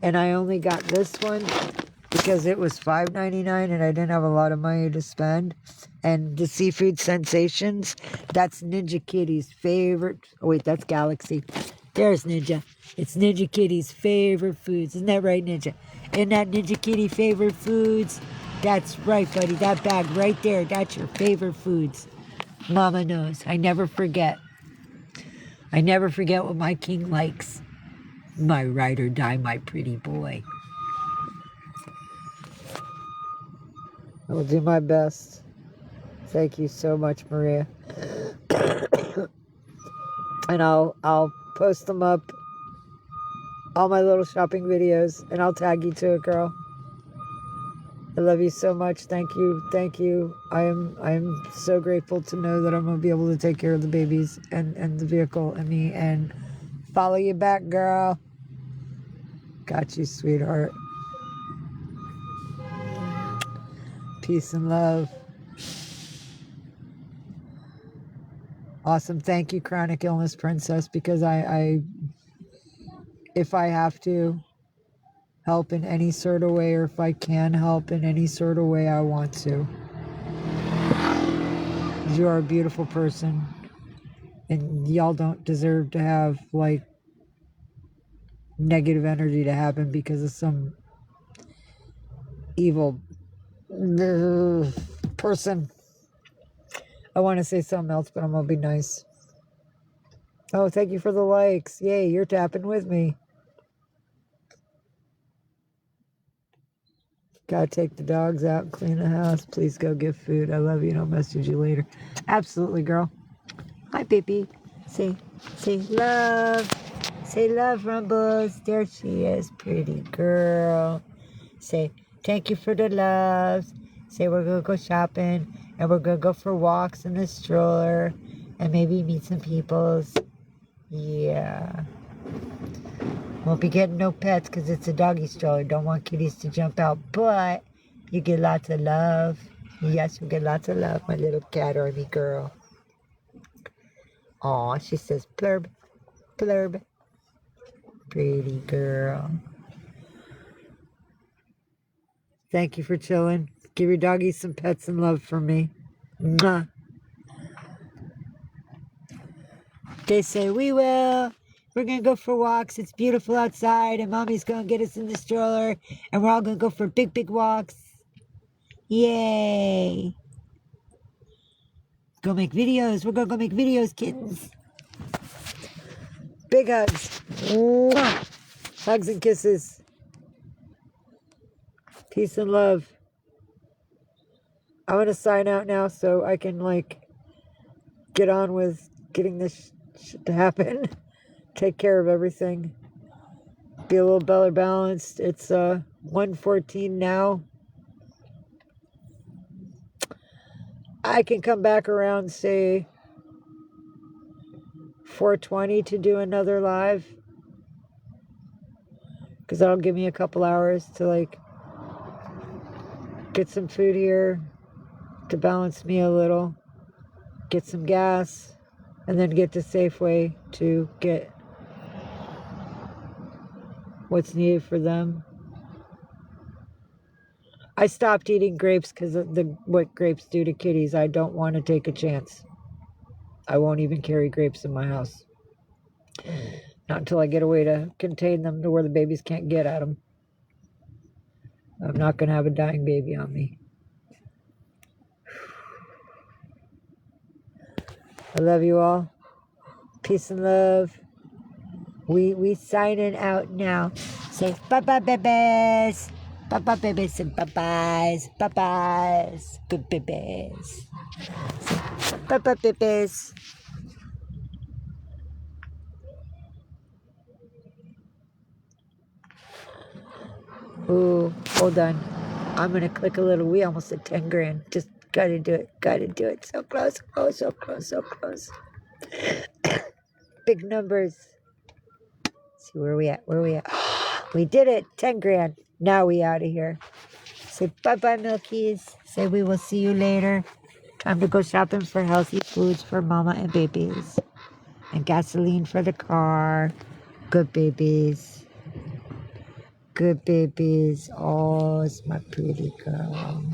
And I only got this one because it was $5.99 and I didn't have a lot of money to spend. And the Seafood Sensations, that's Ninja Kitty's favorite. Oh, wait, that's Galaxy. There's Ninja. It's Ninja Kitty's favorite foods. Isn't that right, Ninja? Isn't that Ninja Kitty favorite foods? That's right, buddy. That bag right there, that's your favorite foods. Mama knows. I never forget. I never forget what my king likes. My ride or die, my pretty boy. I will do my best. Thank you so much, Maria. And I'll post them up, all my little shopping videos, and I'll tag you to it, girl. I love you so much. Thank you. Thank you. I am so grateful to know that I'm gonna be able to take care of the babies and the vehicle and me and follow you back, girl. Got you, sweetheart. Peace and love. Awesome. Thank you, Chronic Illness Princess, because I if I have to help in any sort of way, or if I can help in any sort of way, I want to. You are a beautiful person, and y'all don't deserve to have like negative energy to happen because of some evil person. I want to say something else, but I'm gonna be nice. Oh, thank you for the likes. Yay, you're tapping with me. Gotta take the dogs out and clean the house. Please go get food. I love you. I'll message you later. Absolutely, girl. Hi, baby. Say love. Say love, Rumbles. There she is, pretty girl. Say thank you for the loves. Say we're gonna go shopping and we're gonna go for walks in the stroller and maybe meet some peoples. Yeah. Won't be getting no pets because it's a doggy stroller. Don't want kitties to jump out, but you get lots of love. Yes, you get lots of love, my little cat army girl. Aw, she says blurb, blurb. Pretty girl. Thank you for chilling. Give your doggies some pets and love from me. Mwah. They say we will. We're going to go for walks. It's beautiful outside, and Mommy's going to get us in the stroller, and we're all going to go for big, big walks. Yay. Go make videos. We're going to go make videos, kittens. Big hugs. Mwah. Hugs and kisses. Peace and love. I'm going to sign out now so I can, like, get on with getting this shit to happen. Take care of everything. Be a little better balanced. It's 1:14 now. I can come back around, say, 4:20 to do another live. Because that'll give me a couple hours to, like, get some food here to balance me a little. Get some gas. And then get to Safeway to get what's needed for them. I stopped eating grapes because of what grapes do to kitties. I don't want to take a chance. I won't even carry grapes in my house. Not until I get a way to contain them to where the babies can't get at them. I'm not going to have a dying baby on me. I love you all. Peace and love. We signing out now. Say bye-bye, babies. Bye-bye, babies, and bye-byes. Bye-byes. Good babies. Bye-bye, babies. Ooh, hold on. I'm going to click a little. We almost at 10 grand. Just got to do it. Got to do it. So close. Oh, so close. So close. Big numbers. See where we at? Where we at? We did it. 10 grand. Now we out of here. Say bye-bye, Milkies. Say we will see you later. Time to go shopping for healthy foods for mama and babies. And gasoline for the car. Good babies. Good. Good babies. Oh, it's my pretty girl.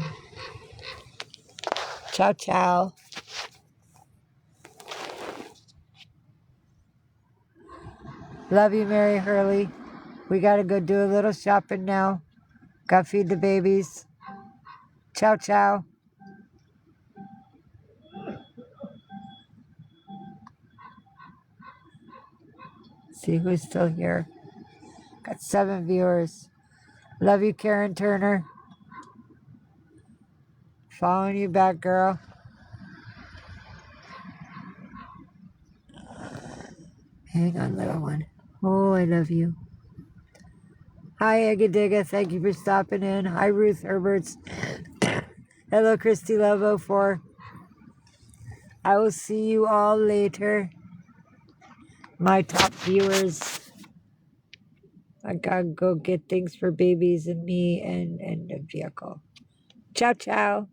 Ciao, ciao. Love you, Mary Hurley. We gotta go do a little shopping now. Gotta feed the babies. Ciao, ciao. See who's still here. Got 7 viewers. Love you, Karen Turner. Following you back, girl. Hang on, little one. Oh, I love you. Hi, Egadiga. Thank you for stopping in. Hi, Ruth Herberts. Hello, Christy Love 04. I will see you all later. My top viewers. I gotta go get things for babies and me and the vehicle. Ciao, ciao.